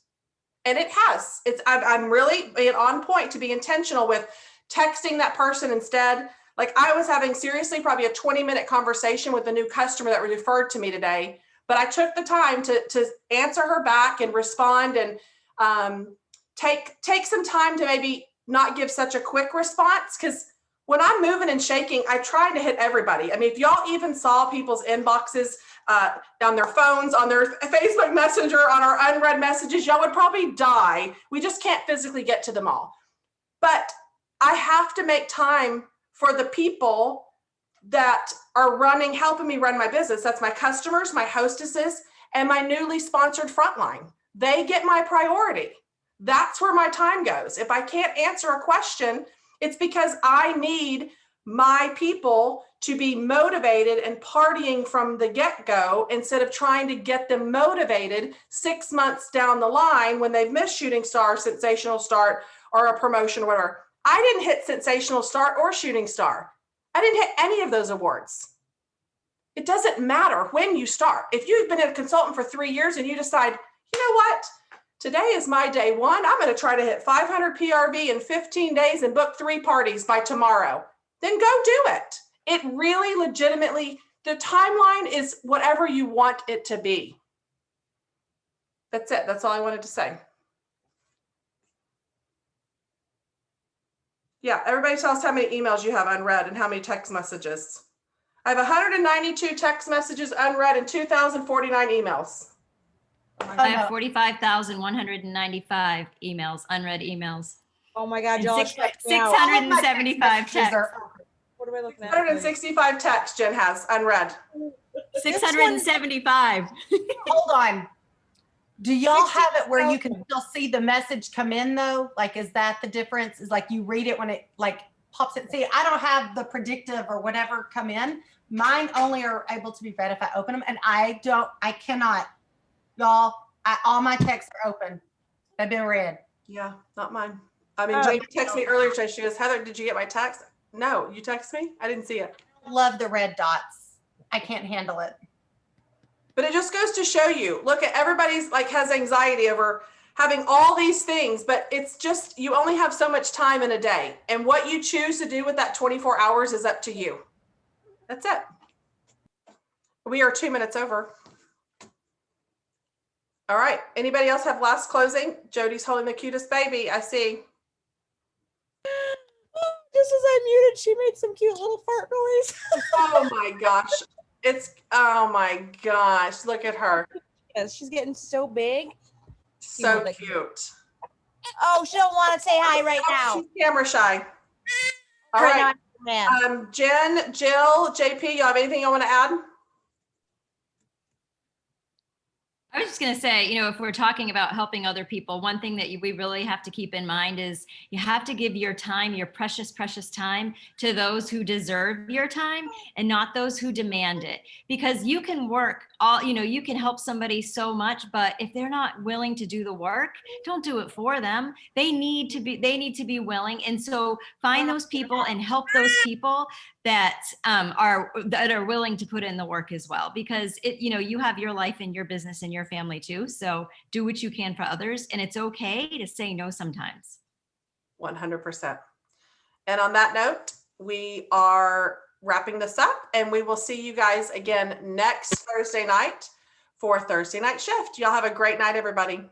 And it has. I'm really on point to be intentional with texting that person instead, Like I was having seriously probably a 20-minute conversation with a new customer that referred to me today, but I took the time to answer her back and respond and take some time to maybe not give such a quick response. Because when I'm moving and shaking, I try to hit everybody. I mean, if y'all even saw people's inboxes on their phones, on their Facebook Messenger, on our unread messages, y'all would probably die. We just can't physically get to them all. But I have to make time for the people that are helping me run my business. That's my customers, my hostesses, and my newly sponsored frontline. They get my priority. That's where my time goes. If I can't answer a question, it's because I need my people to be motivated and partying from the get-go instead of trying to get them motivated 6 months down the line when they've missed Shooting Star, Sensational Start, or a promotion or whatever. I didn't hit Sensational Start or Shooting Star. I didn't hit any of those awards. It doesn't matter when you start. If you've been a consultant for 3 years and you decide, you know what? Today is my day one. I'm going to try to hit 500 PRV in 15 days and book 3 parties by tomorrow. Then go do it. It really legitimately, the timeline is whatever you want it to be. That's it. That's all I wanted to say. Yeah, everybody tell us how many emails you have unread and how many text messages. I have 192 text messages unread and 2,049 emails. I have 45,195 emails, unread emails. Oh my God, And y'all. 675 texts. What am I looking at? 165 texts Jen has unread. 675. Hold on. Do y'all have it where you can still see the message come in though? Like, is that the difference? Is like you read it when it like pops it. See, I don't have the predictive or whatever come in. Mine only are able to be read if I open them, and I cannot. Y'all, all my texts are open. They've been read. Yeah, not mine. I mean, Jane texted me earlier today. She goes, Heather, did you get my text? No, you text me? I didn't see it. Love the red dots. I can't handle it. But it just goes to show you, look at everybody's like has anxiety over having all these things, but it's just, you only have so much time in a day. And what you choose to do with that 24 hours is up to you. That's it. We are 2 minutes over. All right. Anybody else have last closing? Jody's holding the cutest baby. I see. Just as I muted, she made some cute little fart noise. Oh my gosh. Oh my gosh. Look at her. Yes, she's getting so big. So cute. Oh, she don't want to say hi right now. She's camera shy. All right. Jen, Jill, JP, you have anything you want to add? I was just going to say, if we're talking about helping other people, one thing that we really have to keep in mind is you have to give your time, your precious, precious time to those who deserve your time and not those who demand it. Because you can work you can help somebody so much, but if they're not willing to do the work, don't do it for them. They need to be willing. And so find those people and help those people that are willing to put in the work as well, because you have your life and your business and your family too. So do what you can for others, and it's okay to say no sometimes. 100%. And on that note, we are wrapping this up, and we will see you guys again next Thursday night for Thursday Night Shift. Y'all have a great night, everybody.